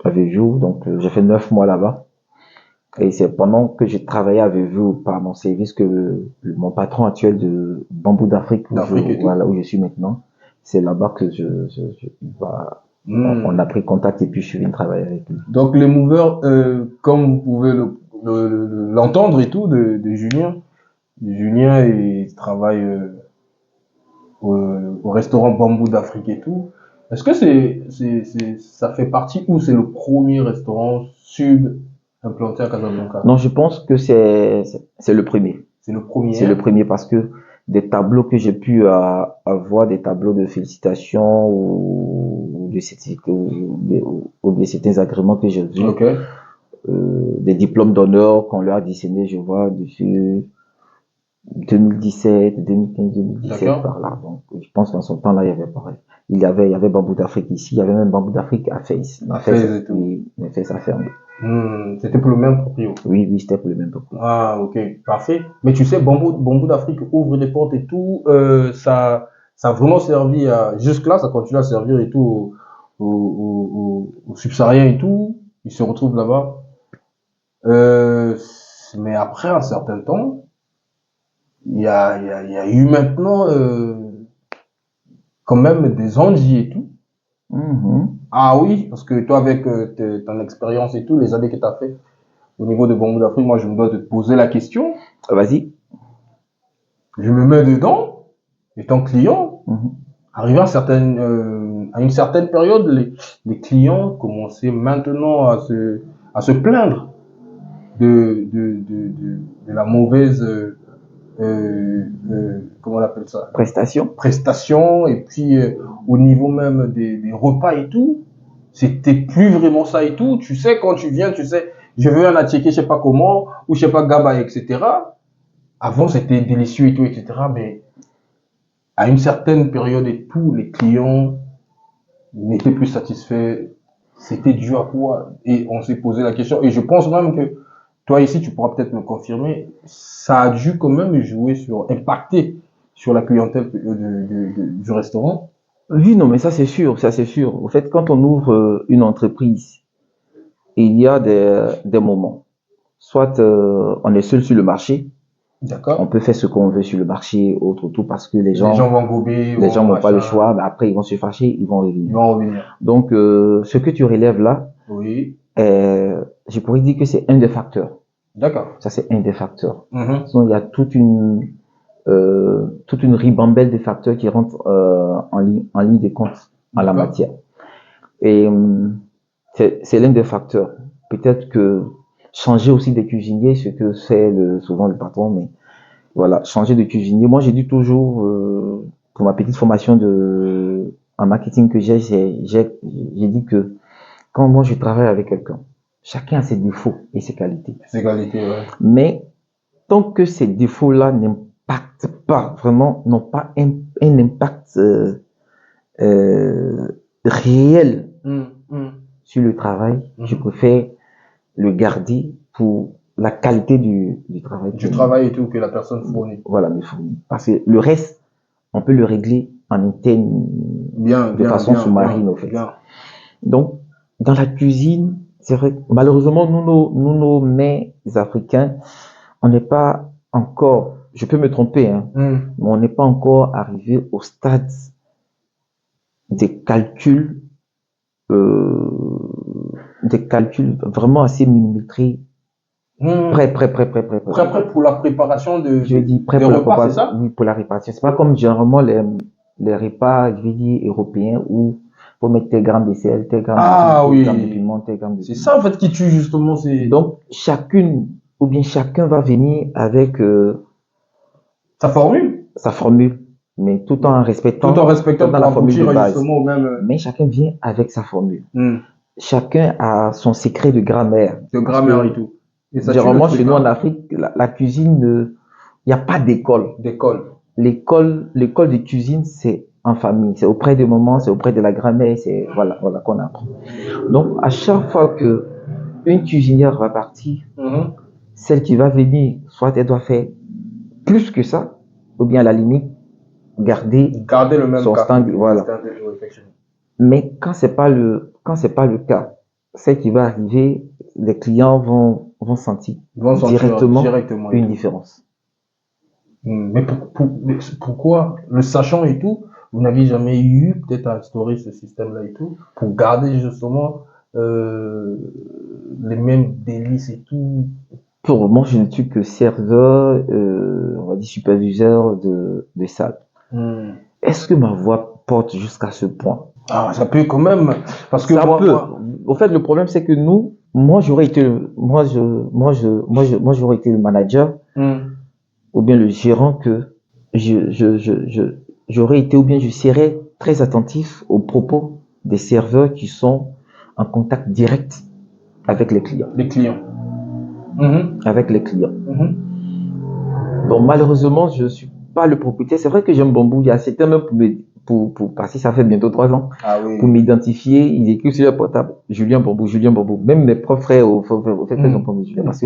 à View, donc, j'ai fait 9 mois là-bas. Et c'est pendant que j'ai travaillé avec vous par mon service que mon patron actuel de Bambou d'Afrique, D'Afrique et tout. voilà, où je suis maintenant, c'est là-bas que on a pris contact et puis je suis venu travailler avec lui. Donc les movers, comme vous pouvez l'entendre et tout de Julien il travaille au restaurant Bambou d'Afrique et tout. Est-ce que ça fait partie ou c'est le premier restaurant sub implanté à Casablanca? Non, je pense que c'est le premier. C'est le premier. C'est le premier parce que des tableaux que j'ai pu avoir, des tableaux de félicitations ou de certificats ou de certains agréments que j'ai vus, Ok. des diplômes d'honneur qu'on leur a dessiné, je vois dessus 2017, 2015, 2017 D'accord. par là. Donc, je pense qu'en son temps-là, il y avait pareil. Il y avait Bambou d'Afrique ici, il y avait même Bambou d'Afrique à Fès. À Fès et tout. Oui, mais Fès a fermé. C'était pour le même proprio. Oui, c'était pour le même propos. Ah, ok, parfait. Mais tu sais, Bambou d'Afrique ouvre des portes et tout. Ça a vraiment servi à. Jusque-là, ça continue à servir et tout aux subsahariens et tout. Ils se retrouvent là-bas. Euh, mais après un certain temps, il y a eu maintenant quand même des Andy et tout. Mhm. Ah oui, parce que toi, avec ton expérience et tout, les années que tu as fait au niveau de Bambou d'Afrique, moi, je me dois te poser la question. Vas-y. Je me mets dedans, étant client. Mhm. Arrivé à une certaine période, les clients commençaient maintenant à se plaindre de la mauvaise, comment on appelle ça? Prestation. Et puis, au niveau même des repas et tout, c'était plus vraiment ça et tout. Tu sais, quand tu viens, tu sais, je veux un attiéké, je sais pas comment, ou je sais pas, gaba, etc. Avant, c'était délicieux et tout, etc. Mais à une certaine période et tout, les clients n'étaient plus satisfaits. C'était dû à quoi? Et on s'est posé la question. Et je pense même que toi ici, tu pourras peut-être me confirmer, ça a dû quand même impacter sur la clientèle du restaurant. Oui, non, mais ça c'est sûr, ça c'est sûr. Au fait, quand on ouvre une entreprise, il y a des moments. Soit on est seul sur le marché, on D'accord? peut faire ce qu'on veut sur le marché, autre tout, parce que Les gens vont gober, les gens n'ont pas le machin, choix, mais après ils vont se fâcher, ils vont ils revenir. vont revenir. Donc, ce que tu relèves là, Oui, je pourrais dire que c'est un des facteurs. d'accord. Ça, c'est un des facteurs. Mhm. Sinon, il y a toute une ribambelle de facteurs qui rentrent en ligne de compte en la D'accord. matière. Et c'est l'un des facteurs. Peut-être que changer aussi de cuisinier, ce que c'est souvent le patron, mais voilà, changer de cuisinier. Moi, j'ai dit toujours, pour ma petite formation en marketing que j'ai dit que quand moi je travaille avec quelqu'un, chacun a ses défauts et ses qualités. C'est qualité, ouais. Mais tant que ces défauts-là n'impactent pas vraiment, n'ont pas un impact réel sur le travail, je préfère le garder pour la qualité du travail. Du travail et tout que la personne fournit. Voilà, me fournit. Parce que le reste, on peut le régler en interne de façon sous-marine, au fait. Bien. Donc, dans la cuisine, c'est vrai, malheureusement, nos mets africains, on n'est pas encore, je peux me tromper, hein, mais on n'est pas encore arrivé au stade des calculs vraiment assez millimétrés Prêt. Prêt pour la préparation Je dis prêt des pour la repas, c'est préparation, ça? oui, pour la répartition. C'est pas comme généralement les repas, je vais dire, européens où faut mettre tel gramme de sel, tel gramme de Ah tel gramme de oui. piment, tel gramme de C'est piment. ça, en fait, qui tue justement. Donc, chacune, ou bien chacun va venir avec Sa formule, sa formule, mais tout en respectant, tout en respectant dans pour la formule de aboutir base. justement au même Mais chacun vient avec sa formule. hmm, Chacun a son secret de grammaire. de Parce grammaire que, et tout. Et ça tue le généralement, truc, chez nous hein, en Afrique, la cuisine, il n'y a pas d'école. d'école. L'école de cuisine, c'est en famille. C'est auprès des mamans, c'est auprès de la grand-mère, c'est, voilà qu'on apprend. Donc, à chaque fois que une cuisinière va partir, Mhm. celle qui va venir, soit elle doit faire plus que ça, ou bien à la limite, garder Gardez le même son cas. stand, voilà. Oui, effectivement. Mais quand c'est pas le cas, celle qui va arriver, les clients vont sentir Ils vont sentir directement directement. une différence. Mais mais pourquoi, le sachant et tout, vous n'aviez jamais eu peut-être à instaurer ce système-là et tout, pour garder justement les mêmes délices et tout? Pour le moment, je ne suis que serveur, on va dire superviseur de salle. Hmm. Est-ce que ma voix porte jusqu'à ce point? Ah, ça peut quand même, parce que Ça moi, peut. Au fait, le problème, c'est que moi, j'aurais été, j'aurais été le manager Hmm. ou bien le gérant que j'aurais été ou bien je serais très attentif aux propos des serveurs qui sont en contact direct avec les clients. Les clients. Mhm. Avec les clients. Mhm. Bon, malheureusement, je suis pas le propriétaire. C'est vrai que j'aime Bambou. Il y a certains même parce que ça fait bientôt 3 ans. Ah oui. Pour m'identifier, ils écrivent sur leur portable Julien Bambou, Julien Bambou. Même mes propres frères au fait ils ont pas mis Julien parce que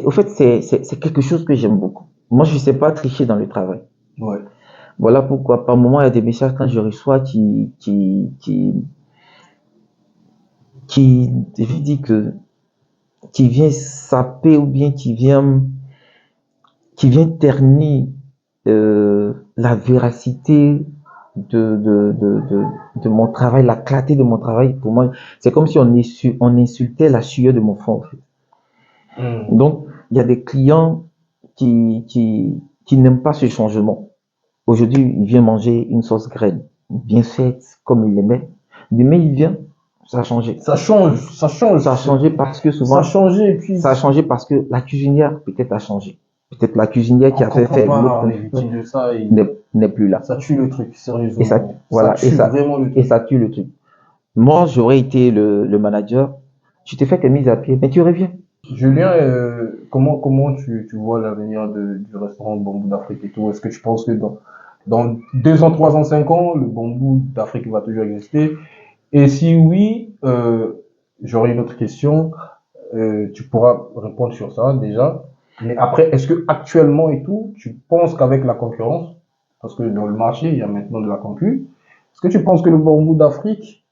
au fait, c'est quelque chose que j'aime beaucoup. Moi, je sais pas tricher dans le travail. Ouais. Voilà pourquoi, par moment, il y a des messages quand je reçois je dis que, qui vient saper ou bien qui vient ternir, la véracité de mon travail, la clarté de mon travail. Pour moi, c'est comme si on insultait la sueur de mon front, en fait. Donc, il y a des clients qui n'aiment pas ce changement. Aujourd'hui, il vient manger une sauce graine, bien faite, comme il l'aimait. Demain, il vient, ça a changé. Ça change. Ça a changé parce que souvent, Ça a changé, et puis. ça a changé parce que la cuisinière, peut-être, a changé. Peut-être la cuisinière qui a fait on est victime de ça et n'est plus là. ça tue le truc, sérieusement. Et ça, voilà, tue vraiment le truc. et ça tue le truc. Moi, j'aurais été le manager. Tu t'es fait tes mises à pied, mais tu reviens. Julien, comment tu vois l'avenir du restaurant Bambou d'Afrique et tout? Est-ce que tu penses que dans 2 ans, 3 ans, 5 ans, le Bambou d'Afrique va toujours exister? Et si oui, j'aurais une autre question. Tu pourras répondre sur ça déjà. Mais après, est-ce que actuellement et tout, tu penses qu'avec la concurrence, parce que dans le marché, il y a maintenant de la concurrence, est-ce que tu penses que le Bambou d'Afrique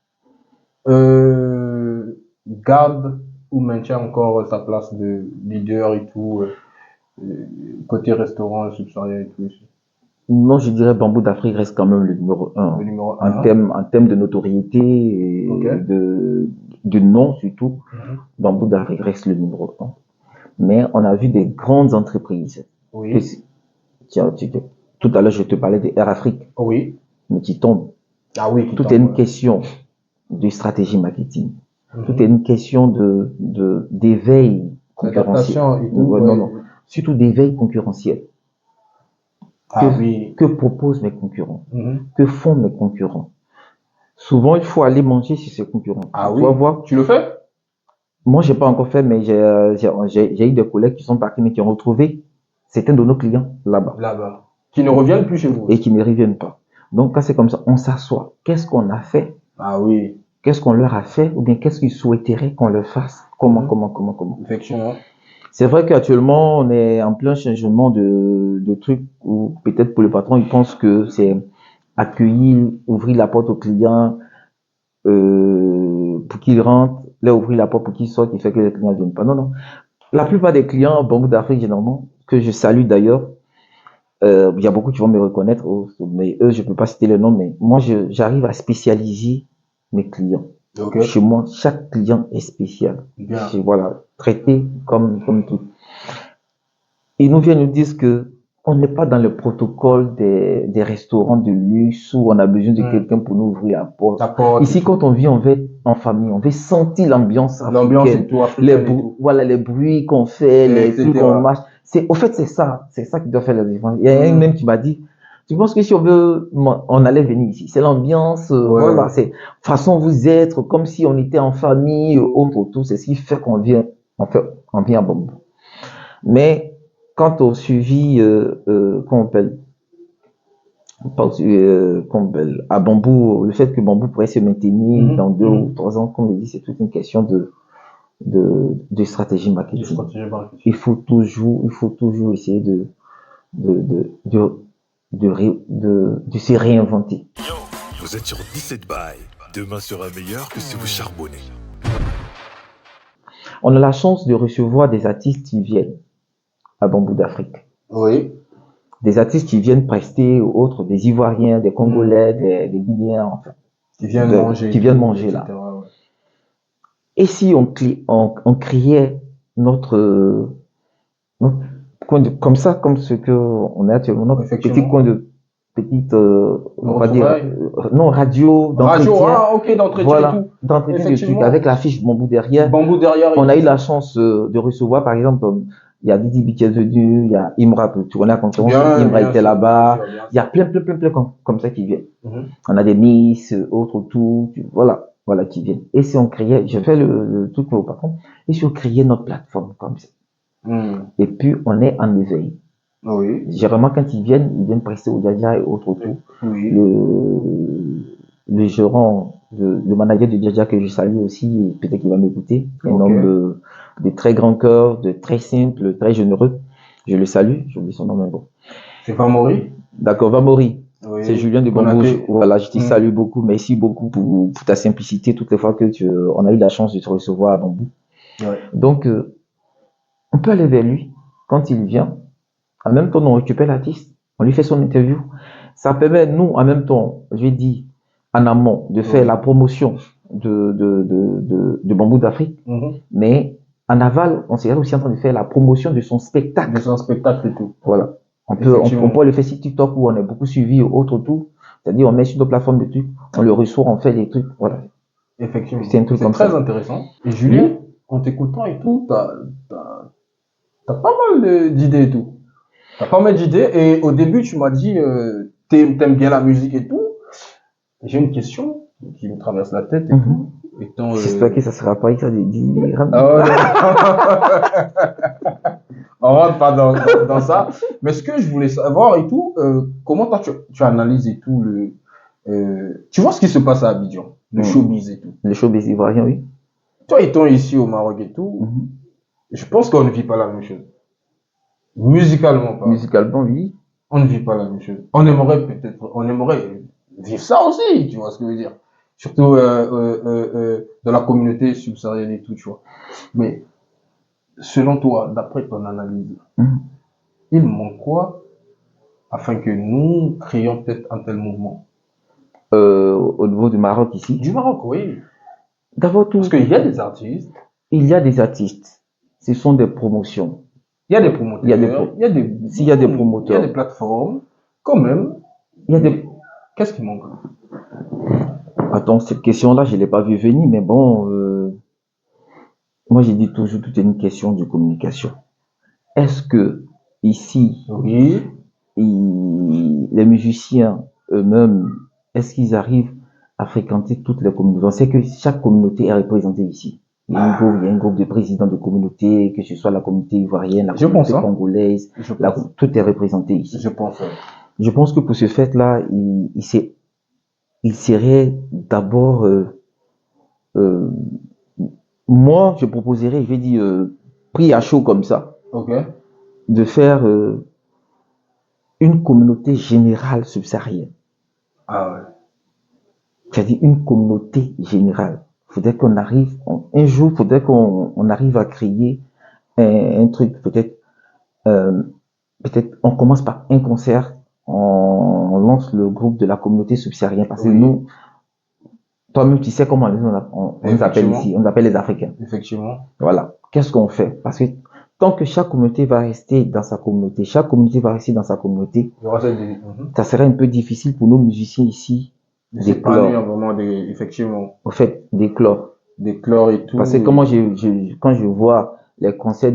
garde ou maintient encore sa place de leader et tout, côté restaurant subsaharien et tout? Non, je dirais Bambou d'Afrique reste quand même le numéro 1. Le numéro En 1. termes de notoriété et Ok. de nom surtout, Mhm. Bambou d'Afrique reste le numéro 1. Mais on a vu des grandes entreprises. Oui. Tout à l'heure, je te parlais de Air Afrique, Oui. mais qui tombent. Ah oui. Tout est une question de stratégie marketing. Tout est une question d'éveil concurrentiel. Adaptation et tout. Ouais, Ouais. non. Surtout d'éveil concurrentiel. Ah oui. Que proposent mes concurrents? Mhm. Que font mes concurrents? Souvent, il faut aller manger chez ses concurrents. Ah Tu oui. vas voir. Tu le fais? Moi, j'ai pas encore fait, mais j'ai eu des collègues qui sont partis, mais qui ont retrouvé certains de nos clients là-bas. Là-bas. Qui ne reviennent plus chez vous. Et qui ne reviennent pas. Donc, quand c'est comme ça, on s'assoit. Qu'est-ce qu'on a fait? Ah oui. Qu'est-ce qu'on leur a fait? Ou bien qu'est-ce qu'ils souhaiteraient qu'on leur fasse? Comment? Effectivement. C'est vrai qu'actuellement, on est en plein changement de trucs où peut-être pour le patron, il pense que c'est accueillir, ouvrir la porte au client, pour qu'il rentre, là, ouvrir la porte pour qu'il sorte, qui fait que les clients ne viennent pas. Non. La plupart des clients, Banque d'Afrique, généralement, que je salue d'ailleurs, il y a beaucoup qui vont me reconnaître, mais eux, je peux pas citer le nom, mais moi, j'arrive à spécialiser mes clients. Ok. Chez moi, chaque client est spécial. Bien. Voilà, traité comme tout. Ils nous viennent nous dire que on n'est pas dans le protocole des restaurants de luxe où on a besoin de quelqu'un pour nous ouvrir la porte. Ici, quand on vient, on veut être en famille, on veut sentir l'ambiance africaine. Et tout, africaine et tout. Voilà, les bruits qu'on fait, les etc. trucs qu'on marche. Au fait, c'est ça qui doit faire la différence. Il y a un même qui m'a dit, tu penses que si on allait venir ici. C'est l'ambiance, voilà, c'est façon vous être, comme si on était en famille, autre, tout. C'est ce qui fait qu'on vient, on vient à Bambou. Mais, quant au suivi, qu'on appelle, à Bambou, le fait que Bambou pourrait se maintenir dans 2 ou 3 ans, comme je dis, c'est toute une question de stratégie marketing. Il faut toujours essayer de se réinventer. Yo, vous êtes sur 17 bails. Demain sera meilleur que si vous charbonnez. On a la chance de recevoir des artistes qui viennent à Bambou d'Afrique. Oui. Des artistes qui viennent prester ou autres, des Ivoiriens, des Congolais, des Guinéens, enfin. Qui viennent manger là. Ouais. Et si on créait notre coin comme ça, comme ce que on a actuellement, notre petit coin de on va dire, non, radio d'entretien. D'entretien voilà, et tout. D'entretien de trucs, avec l'affiche Bambou derrière. On a eu la chance de recevoir, par exemple, il y a Didi B qui est venu, il y a Imra, tu connais la conférence, Imra était là-bas, il y a plein comme ça qui viennent. On a des Miss, autres, tout, voilà, qui viennent. Et si on créait, je fais le truc au patron, et si on créait notre plateforme comme ça. Et puis, on est en éveil. Oui. Généralement, quand ils viennent prester au Djadja et autres, tout. Oui. Le gérant, le manager de Djadja que je salue aussi, peut-être qu'il va m'écouter, un homme de très grand cœur, de très simple, très généreux. Je le salue, j'oublie son nom, mais bon. C'est Vamori? D'accord, Vamori. Oui. C'est Julien de Bambou. Voilà, je te salue beaucoup. Merci beaucoup pour ta simplicité toutes les fois que on a eu la chance de te recevoir à Bambou. Ouais. Donc, on peut aller vers lui quand il vient. En même temps, on récupère l'artiste, on lui fait son interview. Ça permet, nous, en même temps, je dis, en amont, de faire la promotion de Bambou d'Afrique. Mais en aval, on serait aussi en train de faire la promotion de son spectacle. De son spectacle et tout. Voilà. On peut le faire sur TikTok où on est beaucoup suivi, autre tout. C'est-à-dire, on met sur nos plateformes de trucs, on le reçoit, on fait des trucs. Voilà. Effectivement. C'est un truc comme ça. C'est très intéressant. Et Julien, en t'écoutant et tout, t'as pas mal d'idées et tout. T'as pas mal d'idées. Et au début, tu m'as dit, t'aimes bien la musique et tout. J'ai une question qui me traverse la tête et tout. J'espère que ça sera pas ça des 10 grammes. On rentre pas dans ça. Mais ce que je voulais savoir et tout, comment toi tu analyses et tout tu vois ce qui se passe à Abidjan, le showbiz et tout. Le showbiz ivoirien, oui. Toi étant ici au Maroc et tout, je pense qu'on ne vit pas la même chose. Musicalement pas. Musicalement, oui. On ne vit pas la même chose. On aimerait vivre ça aussi, tu vois ce que je veux dire. Surtout dans la communauté subsaharienne et tout, tu vois. Mais selon toi, d'après ton analyse, il manque quoi afin que nous créions peut-être un tel mouvement? Au niveau du Maroc ici. Du Maroc, oui. D'abord tout. Parce qu'il y a des artistes. Il y a des artistes. Ce sont des promotions. Il y a des promoteurs. S'il y a des promoteurs. Il y a des plateformes. Quand même. Qu'est-ce qui manque? Attends, cette question-là, je l'ai pas vu venir, mais bon, moi j'ai dit toujours, tout est une question de communication. Est-ce que ici, les musiciens eux-mêmes, est-ce qu'ils arrivent à fréquenter toutes les communautés? On sait que chaque communauté est représentée ici. Il y a un groupe de présidents de communautés, que ce soit la communauté ivoirienne, la communauté congolaise, tout est représenté ici. Je pense que pour ce fait-là, il serait d'abord, moi, je proposerais, je vais dire, pris à chaud comme ça, de faire une communauté générale subsaharienne. C'est-à-dire une communauté générale. Faudrait qu'on arrive, un jour, faudrait qu'on arrive à créer un truc, peut-être on commence par un concert, on lance le groupe de la communauté subsaharienne, parce que nous, Toi-même, tu sais comment on nous appelle ici. On nous appelle les Africains. Effectivement. Voilà. Qu'est-ce qu'on fait? Parce que tant que chaque communauté va rester dans sa communauté, chaque communauté va rester dans sa communauté, Il y aura cette ça sera un peu difficile pour nos musiciens ici de s'épanouir d'éclore. vraiment, effectivement, Au fait, d'éclore. d'éclore et tout. Parce que quand je vois les concerts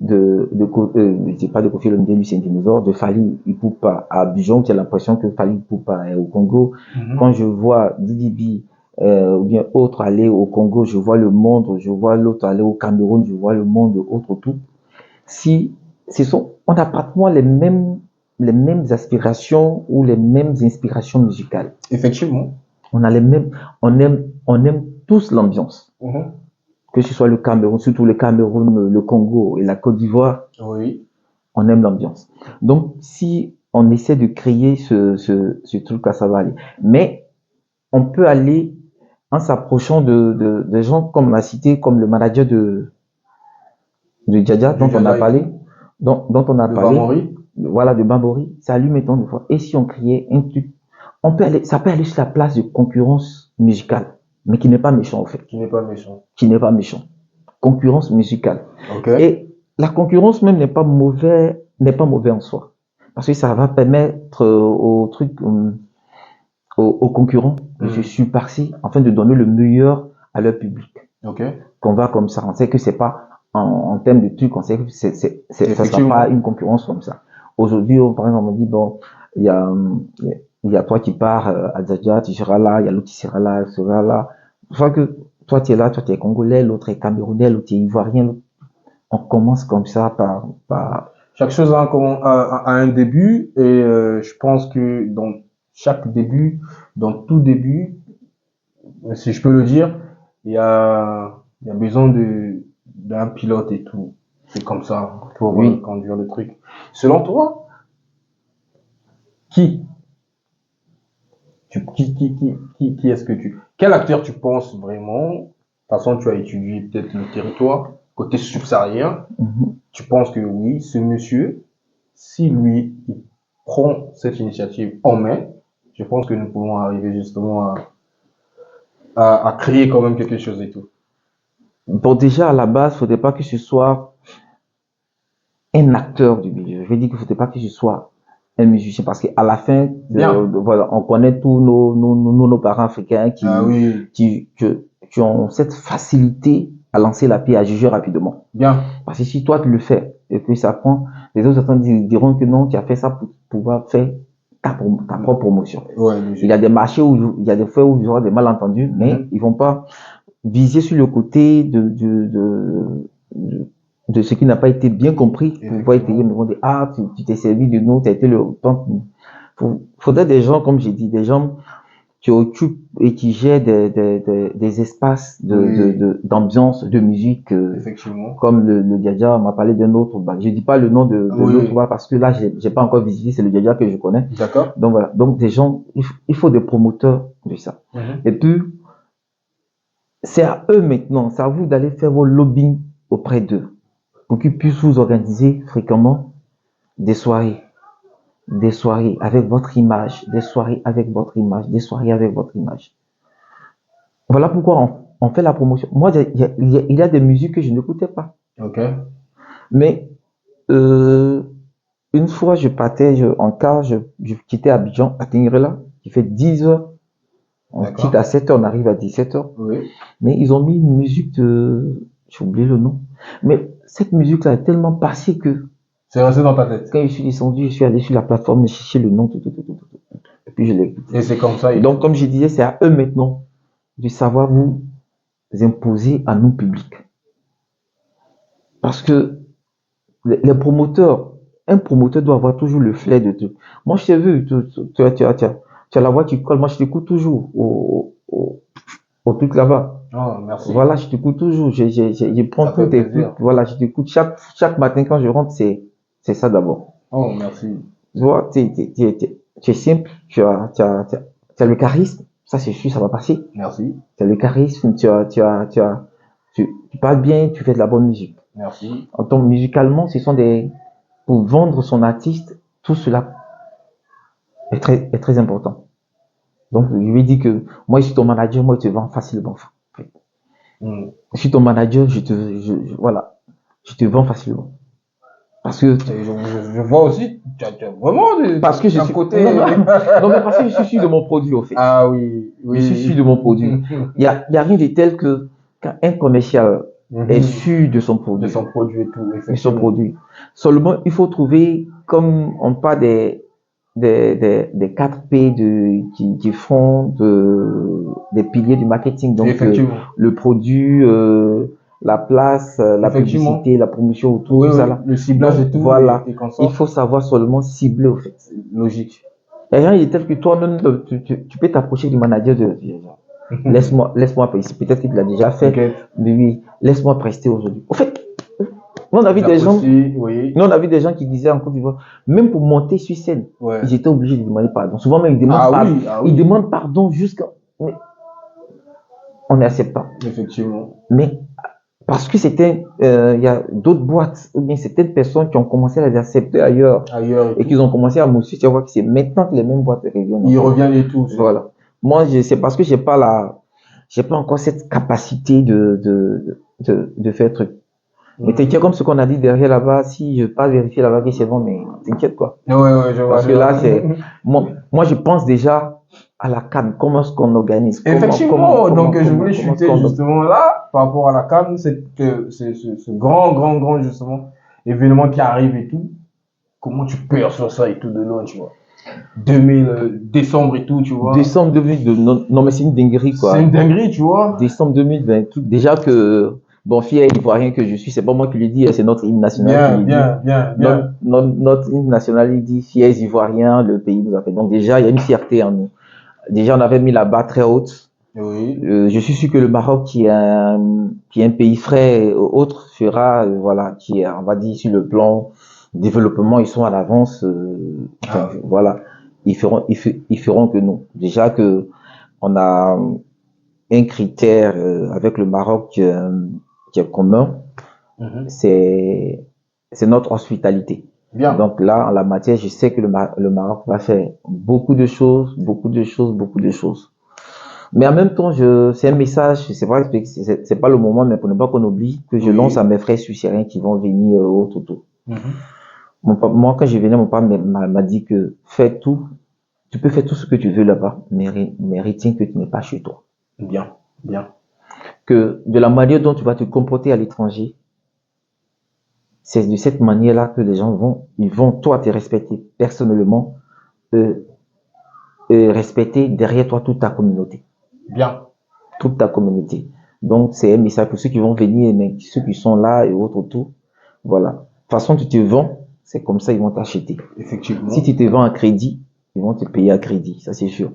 je sais pas de Koffi Olomide, Lucien Dinosaure, de Fally Ipupa à Abidjan, tu as l'impression que Fally Ipupa est au Congo. Quand je vois Didi B, ou bien autre aller au Congo, je vois le monde, je vois l'autre aller au Cameroun, je vois le monde autre tout. Si on n'a pratiquement les mêmes aspirations ou les mêmes inspirations musicales. Effectivement. On a on aime tous l'ambiance. Que ce soit le Cameroun, surtout le Cameroun, le Congo et la Côte d'Ivoire. Oui. On aime l'ambiance. Donc, si on essaie de créer ce truc-là, ça va aller. Mais, on peut aller en s'approchant de gens comme on a cité, comme le manager de Djadja, dont on a parlé, dont on a parlé. Bamori. Voilà, de Bambori. Ça lui mettons de fois. Et si on créait un truc, ça peut aller sur la place de concurrence musicale, mais qui n'est pas méchant, en fait. Qui n'est pas méchant. Qui n'est pas méchant. Concurrence musicale. Okay. Et la concurrence même n'est pas mauvais en soi. Parce que ça va permettre aux concurrents de se surpasser, afin de donner le meilleur à leur public. Okay. Qu'on va comme ça. On sait que c'est pas, en termes de trucs, on sait que ça sera pas une concurrence comme ça. Aujourd'hui, par exemple, on dit, bon, il y a toi qui pars à Djadja, tu seras là, il y a l'autre qui sera là, il sera là. Je crois que toi, tu es là, toi, tu es congolais, l'autre est camerounais, l'autre est ivoirien. On commence comme ça par... Chaque chose a un début, et je pense que dans chaque début, dans tout début, si je peux le dire, il y a besoin d'un pilote et tout. C'est comme ça pour conduire le truc. Selon toi, qui est-ce que quel acteur tu penses vraiment? De toute façon, tu as étudié peut-être le territoire, côté subsaharien. Tu penses que oui, ce monsieur, si lui, il prend cette initiative en main, je pense que nous pouvons arriver justement à créer quand même quelque chose et tout. Bon, déjà, à la base, il ne faudrait pas que ce soit un acteur du milieu. Je veux dire qu'il ne faudrait pas que ce soit un musicien, parce qu'à la fin, voilà, on connaît tous nos parents africains qui ont cette facilité à lancer la pierre, à juger rapidement. Bien. Parce que si toi tu le fais et que ça prend, les autres diront que non, tu as fait ça pour pouvoir faire ta propre promotion. Ouais, il y a des marchés où il y a des fois où il y aura des malentendus, mais ils vont pas viser sur le côté de ce qui n'a pas été bien compris pour pouvoir étayer, mais vont dire, ah, tu t'es servi de nous, tu as été le temps. Faudrait des gens, comme j'ai dit, des gens qui occupent et qui gèrent des espaces d'ambiance, de musique, comme le Djadja. On m'a parlé d'un autre, je dis pas le nom de l'autre, parce que là, j'ai pas encore visité, c'est le Djadja que je connais. D'accord. Donc voilà. Donc des gens, il faut des promoteurs de ça. Et puis, c'est à eux maintenant, c'est à vous d'aller faire vos lobbying auprès d'eux, pour qu'ils puissent vous organiser fréquemment des soirées avec votre image, des soirées avec votre image, des soirées avec votre image. Voilà pourquoi on fait la promotion. Moi, il y a des musiques que je n'écoutais pas. Ok. Mais une fois, je partais en car, je quittais Abidjan, à Tingrela, qui fait 10 heures. On quitte à 7 heures, on arrive à 17 heures. Oui. Mais ils ont mis une musique j'ai oublié le nom. Mais cette musique-là est tellement passée que... C'est resté dans ta tête. Quand je suis descendu, je suis allé sur la plateforme, j'ai cherché le nom, et puis je l'ai écouté. Et c'est comme ça. Donc, comme je disais, c'est à eux maintenant de savoir vous imposer à nous publics. Parce que les promoteurs, un promoteur doit avoir toujours le flair de tout. Moi, je t'ai vu, tu as la voix qui colle, moi je t'écoute toujours au truc là-bas. Oh, merci. Voilà, je t'écoute toujours, je prends tous tes trucs, voilà, je t'écoute chaque matin quand je rentre, c'est ça d'abord. Oh, merci. Tu vois, tu es simple, tu as le charisme, ça c'est sûr, ça va passer. Merci. Tu as le charisme, tu parles bien, tu fais de la bonne musique. Merci. Donc, musicalement, pour vendre son artiste, tout cela est très important. Donc, je lui ai dit que moi, je suis ton manager, moi, je te vends facilement. Mm. Je suis ton manager, voilà, je te vends facilement. Parce que, Je vois aussi, tu as vraiment parce que je un suis, côté. non, non, mais parce que je suis sûr de mon produit, au fait. Ah oui, Je suis oui. sûr de mon produit. Il y a rien de tel que quand un commercial est sûr de son De produit. son produit et tout, De son effectivement. produit. Seulement, il faut trouver, comme on parle des 4 P qui font des piliers du marketing. Donc, Effectivement. le produit, la place, la Effectivement. publicité, la promotion, tout, Oui, tout oui, ça là. le ciblage Donc, et tout, voilà. et consorts. Il faut savoir seulement cibler, au fait. Logique. Et rien, il est tel que toi-même, tu peux t'approcher du manager de, laisse-moi prester. Peut-être qu'il l'a déjà fait, T'inquiète. mais oui, laisse-moi prester aujourd'hui. Au fait, nous on a vu La des gens, possible, oui. nous on a vu des gens qui disaient en Côte d'Ivoire, même pour monter sur scène, Ouais. ils étaient obligés de demander pardon. Souvent même ils demandent Ah pardon. oui, ah oui. Ils demandent pardon jusqu'à, mais on n'accepte pas. Effectivement. Mais parce que c'était, il y a d'autres boîtes ou bien certaines personnes qui ont commencé à les accepter ailleurs Ailleurs et qui ont commencé à mousser. Tu vois que c'est maintenant que les mêmes boîtes reviennent. Ils reviennent et tout. Voilà. Moi, c'est parce que j'ai pas encore cette capacité de faire truc. Mais t'inquiète, comme ce qu'on a dit derrière là-bas, si je passe vérifier là-bas que c'est bon, mais t'inquiète quoi. Ouais, je vois. Parce que là, moi, je pense déjà à la CAN, comment est-ce qu'on organise. Effectivement, donc je voulais chuter justement là, par rapport à la CAN, ce grand, justement, événement qui arrive et tout. Comment tu perçois ça et tout de loin, tu vois. Décembre et tout, tu vois. Décembre 2022, non, mais c'est une dinguerie quoi. C'est une dinguerie, tu vois. Décembre 2020, déjà que, bon, fier ivoirien que je suis, c'est pas moi qui le dis, c'est notre hymne national qui le dit. Bien. Notre hymne national, il dit fiers ivoiriens, le pays nous a fait. Donc déjà, il y a une fierté en nous. Déjà, on avait mis la barre très haute. Oui. Je suis sûr que le Maroc, qui est un pays frais, autre, fera, voilà, qui est, on va dire, sur le plan développement, ils sont à l'avance. Voilà, ils feront que nous. Déjà que on a un critère avec le Maroc qui est commun, c'est notre hospitalité. Bien. Donc là, en la matière, je sais que le Maroc va faire beaucoup de choses. Mais en même temps, c'est un message, c'est pas le moment, mais pour ne pas qu'on oublie, que je lance à mes frères suisse-syriens qui vont venir autour. Moi, quand je venais, mon père m'a dit que fais tout, tu peux faire tout ce que tu veux là-bas, mais retiens que tu n'es pas chez toi. Bien. Que de la manière dont tu vas te comporter à l'étranger, c'est de cette manière-là que les gens vont toi te respecter personnellement, respecter derrière toi toute ta communauté. Bien. Toute ta communauté. Donc, c'est un message pour ceux qui vont venir, mais ceux qui sont là et autres autour. Voilà. De toute façon, tu te vends, c'est comme ça, ils vont t'acheter. Effectivement. Si tu te vends à crédit, ils vont te payer à crédit, ça c'est sûr.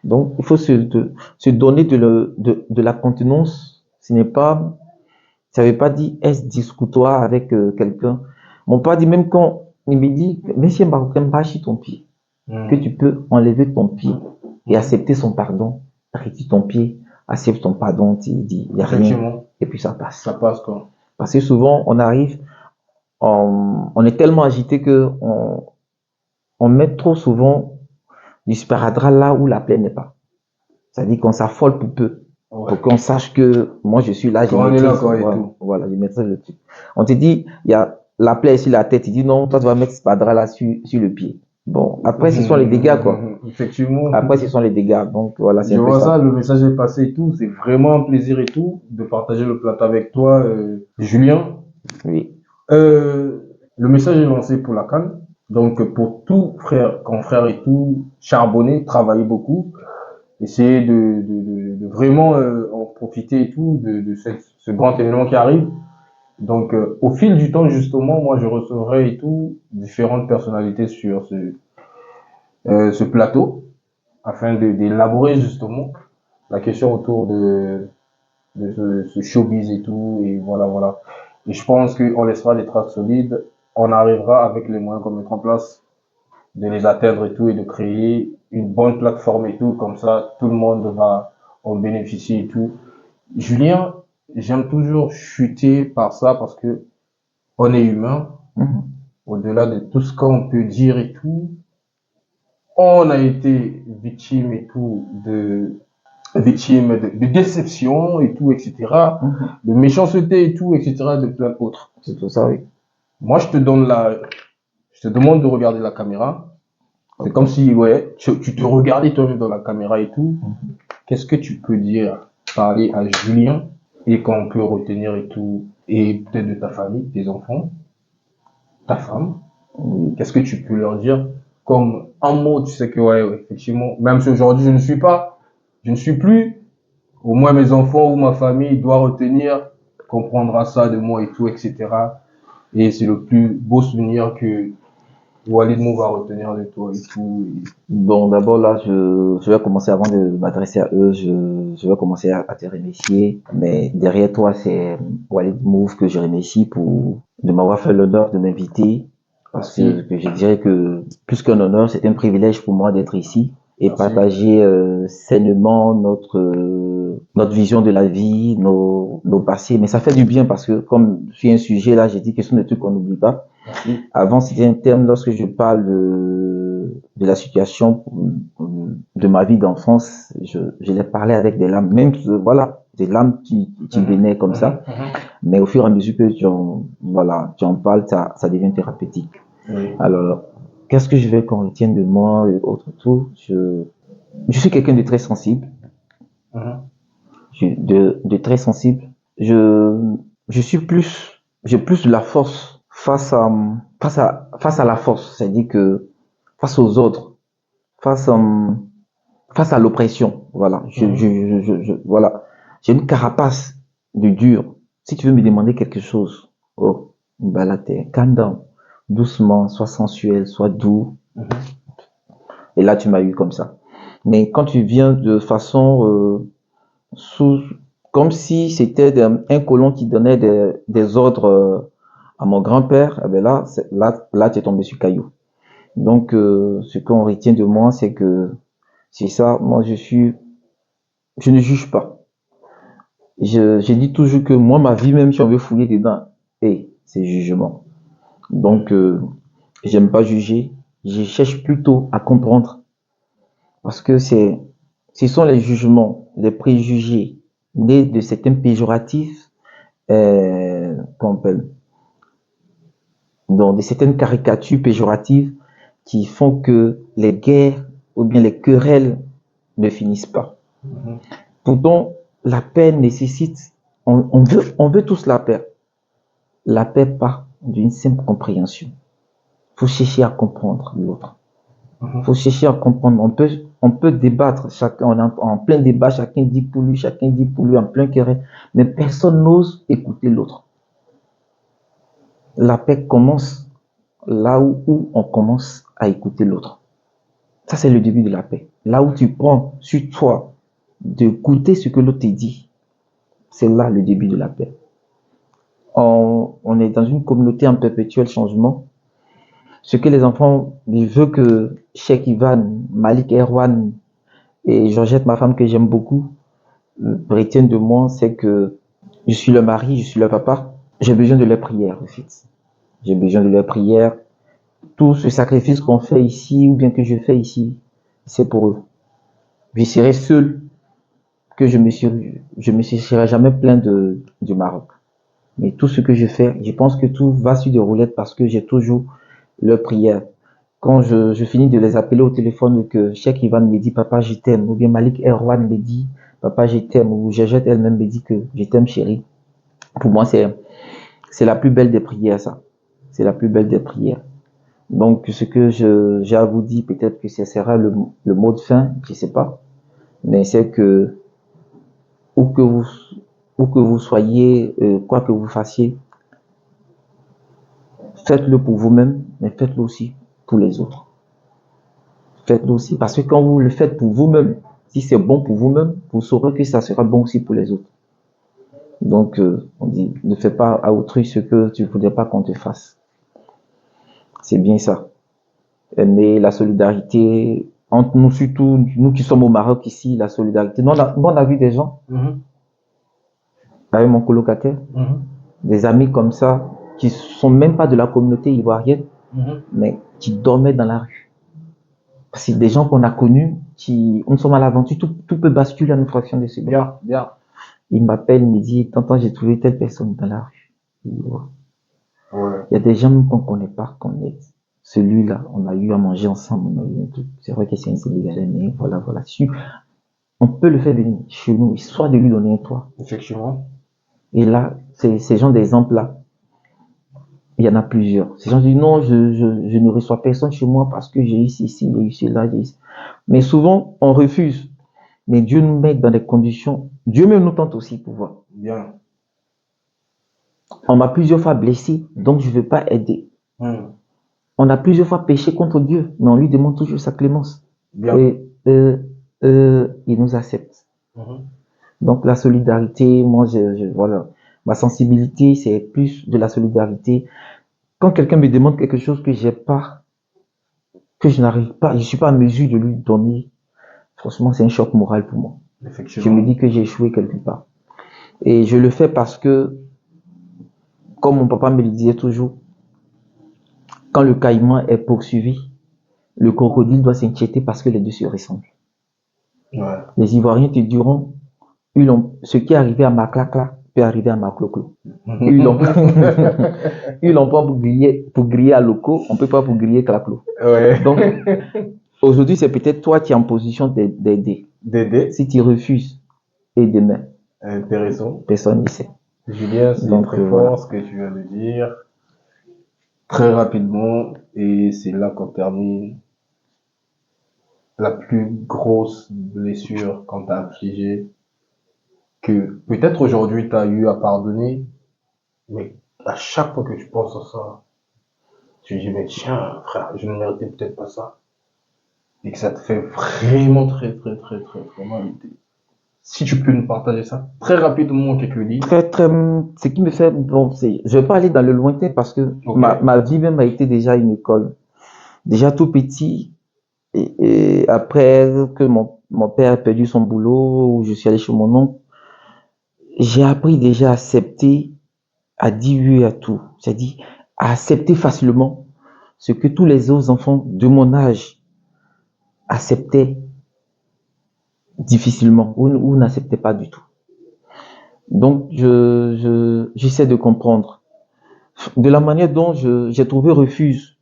Donc, il faut se donner de la contenance. Ça veut pas dire être discutoire avec quelqu'un. Mon père dit même quand il me dit, même si un Marocain bâche ton pied, que tu peux enlever ton pied et accepter son pardon, retire ton pied, accepte ton pardon, tu dis, il n'y a rien, et puis ça passe. Ça passe quoi. Parce que souvent, on arrive, on est tellement agité que on met trop souvent du sparadrap là où la plaie n'est pas. C'est-à-dire qu'on s'affole pour peu. Pour qu'on sache que moi je suis là, je maîtrise. Voilà, je maîtrise le truc. On te dit, il y a la plaie sur la tête, il dit non, toi tu vas mettre ce sparadrap là sur le pied. Bon, après ce sont les dégâts quoi. Effectivement. Après ce sont les dégâts, donc voilà, c'est un peu ça. Je vois ça, le message est passé et tout, c'est vraiment un plaisir et tout de partager le plateau avec toi, Julien. Oui. Le message est lancé pour la CAN, donc pour tout frère, confrère et tout, charbonner, travailler beaucoup, essayer de vraiment en profiter et tout de ce grand événement qui arrive. Donc, au fil du temps, justement, moi, je recevrai et tout différentes personnalités sur ce plateau afin d'élaborer justement la question autour de ce showbiz et tout. Et voilà. Et je pense qu'on laissera des traces solides. On arrivera avec les moyens qu'on mettra en place de les atteindre et tout et de créer une bonne plateforme et tout. Comme ça, tout le monde va en bénéficier et tout. Julien, j'aime toujours chuter par ça parce que on est humain. Au-delà de tout ce qu'on peut dire et tout, on a été victime et tout de déception et tout, etc., de méchanceté et tout, etc., de plein d'autres. C'est tout ça, oui. Moi, je te demande de regarder la caméra. C'est comme si, ouais, tu te regardais toi-même dans la caméra et tout. Qu'est-ce que tu peux dire, parler à Julien et qu'on peut retenir et tout, et peut-être de ta famille, tes enfants, ta femme. Oui. Qu'est-ce que tu peux leur dire comme un mot, tu sais que, ouais, effectivement, même si aujourd'hui je ne suis plus, au moins mes enfants ou ma famille doivent retenir, comprendra ça de moi et tout, etc. Et c'est le plus beau souvenir que Walid Mou va retenir de toi et tout. Bon, d'abord là, je vais commencer avant de m'adresser à eux, je vais commencer à te remercier. Mais derrière toi, c'est Walid Move que je remercie de m'avoir fait l'honneur de m'inviter. Parce que je dirais que plus qu'un honneur, c'est un privilège pour moi d'être ici et Merci. partager sainement notre vision de la vie, nos passés. Mais ça fait du bien parce que comme sur un sujet là, j'ai dit que ce sont des trucs qu'on n'oublie pas. Merci. Avant, c'était un terme lorsque je parle de la situation de ma vie d'enfance, je l'ai parlé avec des larmes, même voilà, des larmes qui venaient comme ça. Mais au fur et à mesure que tu en parles, ça devient thérapeutique. Oui. Alors, qu'est-ce que je veux qu'on retienne de moi et autre tout? Je suis quelqu'un de très sensible, de très sensible. J'ai plus de la force face à la force, c'est-à-dire que face aux autres, face à l'oppression, voilà. Voilà. J'ai une carapace de dur. Si tu veux me demander quelque chose, oh, bah là t'es calm down, doucement, sois sensuel, sois doux. Et là tu m'as eu comme ça. Mais quand tu viens de façon comme si c'était un colon qui donnait des ordres à mon grand-père, eh ben là tu es tombé sur caillou. Donc ce qu'on retient de moi, c'est que c'est ça. Moi je ne juge pas. Je dis toujours que moi ma vie, même si on veut fouiller dedans, c'est jugement. Donc j'aime pas juger. Je cherche plutôt à comprendre parce que ce sont les jugements, les préjugés nés de certains péjoratifs qu'on appelle, donc de certaines caricatures péjoratives qui font que les guerres ou bien les querelles ne finissent pas. Pourtant, la paix nécessite, on veut tous la paix. La paix part d'une simple compréhension. Il faut chercher à comprendre l'autre. Il faut chercher à comprendre. On peut débattre, on est en plein débat, chacun dit pour lui, en plein querelle, mais personne n'ose écouter l'autre. La paix commence là où on commence à écouter l'autre. Ça, c'est le début de la paix. Là où tu prends sur toi d'écouter ce que l'autre te dit, c'est là le début de la paix. On est dans une communauté en perpétuel changement. Ce que les enfants, ils veulent que Cheikh Ivan, Malik Erwan et Georgette, ma femme que j'aime beaucoup, retiennent de moi, c'est que je suis le mari, je suis le papa. J'ai besoin de leur prière, en fait. J'ai besoin de leur prière. Tout ce sacrifice qu'on fait ici, ou bien que je fais ici, c'est pour eux. Je serai seul, que je me serai jamais plaint du Maroc. Mais tout ce que je fais, je pense que tout va sur des roulettes parce que j'ai toujours leur prière. Quand je finis de les appeler au téléphone, que Cheikh Ivan me dit papa je t'aime, ou bien Malik Erwan me dit papa je t'aime, ou Georgette elle-même me dit que je t'aime chérie. Pour moi c'est la plus belle des prières, ça. C'est la plus belle des prières. Donc ce que j'ai à vous dire, peut-être que ce sera le mot de fin, je sais pas. Mais c'est que où que vous soyez, quoi que vous fassiez, faites-le pour vous-même, mais faites-le aussi pour les autres. Faites-le aussi, parce que quand vous le faites pour vous-même, si c'est bon pour vous-même, vous saurez que ça sera bon aussi pour les autres. Donc, on dit, ne fais pas à autrui ce que tu ne voudrais pas qu'on te fasse. C'est bien ça. Mais la solidarité, entre nous, surtout nous qui sommes au Maroc ici, la solidarité. Nous, on a vu des gens, avec mon colocataire, des amis comme ça, qui sont même pas de la communauté ivoirienne, mais qui dormaient dans la rue. C'est des gens qu'on a connus, on sommes à l'aventure, tout peut basculer en une fraction de seconde. Bien, bien. Il m'appelle, il me dit, tonton, j'ai trouvé telle personne dans la rue. Ouais. Il y a des gens qu'on ne connaît pas, qu'on est. Celui-là, on a eu à manger ensemble, on a eu un truc. C'est vrai que c'est un Sénégalais, mais voilà. On peut le faire venir chez nous, histoire de lui donner un toit. Effectivement. Et là, ces gens d'exemple-là, il y en a plusieurs. Ces gens disent non, je ne reçois personne chez moi parce que j'ai eu ici, j'ai eu cela, j'ai eu ici. Mais souvent, on refuse. Mais Dieu nous met dans des conditions. Dieu même nous tente aussi pour voir. Bien. On m'a plusieurs fois blessé, donc je ne veux pas aider. On a plusieurs fois péché contre Dieu, mais on lui demande toujours sa clémence. Bien. Et il nous accepte. Donc la solidarité, moi, voilà, ma sensibilité, c'est plus de la solidarité. Quand quelqu'un me demande quelque chose que j'ai pas, que je n'arrive pas, je suis pas en mesure de lui donner, franchement, c'est un choc moral pour moi. Je me dis que j'ai échoué quelque part. Et je le fais parce que, comme mon papa me le disait toujours, quand le caïman est poursuivi, le crocodile doit s'inquiéter parce que les deux se ressemblent. Ouais. Les Ivoiriens te diront, ce qui est arrivé à ma clacla peut arriver à ma clo-clo. Ils l'ont pas pour griller à loco, on peut pas pour griller claclo. Ouais. Donc, aujourd'hui, c'est peut-être toi qui es en position d'aider. Si tu refuses, et demain. Intéressant. Personne ne sait. Julien, c'est très fort ce que tu viens de dire. Très rapidement, et c'est là qu'on termine. La plus grosse blessure qu'on t'a infligée, que peut-être aujourd'hui tu as eu à pardonner, mais à chaque fois que tu penses à ça, tu dis, mais tiens, frère, je ne méritais peut-être pas ça. Et que ça te fait vraiment très mal. Si tu peux nous partager ça très rapidement en quelques lignes. Ce qui me fait, bon, je vais pas aller dans le lointain parce que ma vie même a été déjà une école. Déjà tout petit, et après que mon père a perdu son boulot, où je suis allé chez mon oncle, j'ai appris déjà à accepter, à dire oui à tout. C'est-à-dire à accepter facilement ce que tous les autres enfants de mon âge acceptaient difficilement ou n'acceptaient pas du tout. Donc, j'essaie de comprendre. De la manière dont j'ai trouvé refuge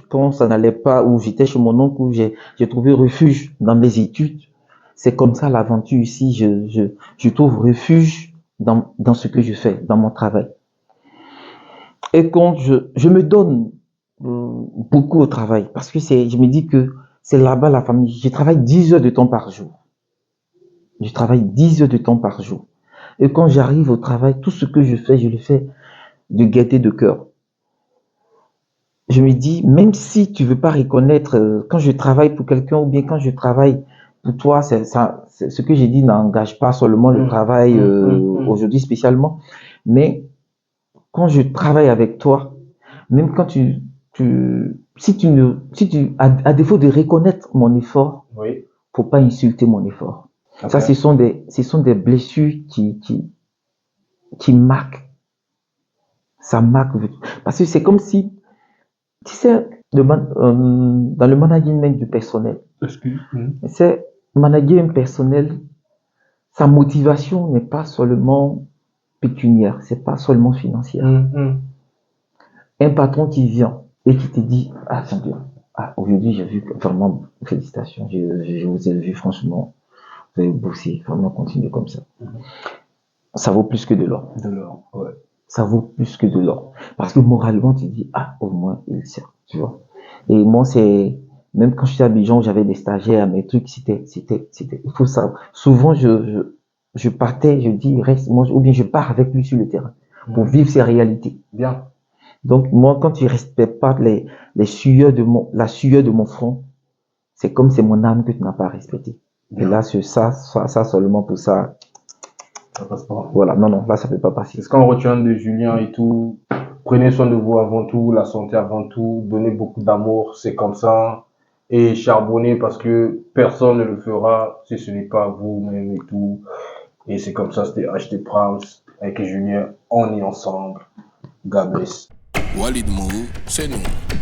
quand ça n'allait pas, où j'étais chez mon oncle, où j'ai trouvé refuge dans mes études. C'est comme ça l'aventure ici. Je trouve refuge dans ce que je fais, dans mon travail. Et quand je me donne beaucoup au travail, parce que je me dis que c'est là-bas la famille. Je travaille 10 heures de temps par jour. Je travaille 10 heures de temps par jour. Et quand j'arrive au travail, tout ce que je le fais de gaieté de cœur. Je me dis, même si tu veux pas reconnaître, quand je travaille pour quelqu'un ou bien quand je travaille pour toi, ce que j'ai dit n'engage pas seulement le travail aujourd'hui spécialement, mais quand je travaille avec toi, même quand à défaut de reconnaître mon effort, faut pas insulter mon effort. Okay. Ça, ce sont des blessures qui marquent. Ça marque. Parce que c'est comme si, tu sais, dans le management du personnel, c'est manager un personnel, sa motivation n'est pas seulement pécuniaire, c'est pas seulement financière. Un patron qui vient et qui te dit, aujourd'hui j'ai vu, vraiment, félicitations, je vous ai vu, franchement, vous avez bossé, vraiment continuez comme ça. Ça vaut plus que de l'or. De l'or, ouais. Ça vaut plus que de l'or. Parce que moralement, tu dis, au moins, il sert, tu vois. Et moi, même quand j'étais à Abidjan, j'avais des stagiaires, mes trucs, il faut savoir. Souvent, je partais, je dis, reste, moi, ou bien je pars avec lui sur le terrain pour vivre ces réalités. Bien. Donc, moi, quand tu respectes pas la sueur de mon front, c'est comme c'est mon âme que tu n'as pas respecté. Et là, ça seulement pour ça. Ça passe pas. Voilà, non, là, ça peut pas passer. C'est ce qu'on retient de Julien et tout. Prenez soin de vous avant tout, la santé avant tout, donnez beaucoup d'amour, c'est comme ça. Et charbonnez parce que personne ne le fera si ce n'est pas vous-même et tout. Et c'est comme ça, c'était HT Prams avec Julien, on est ensemble. God bless. Walid Mou, c'est nous.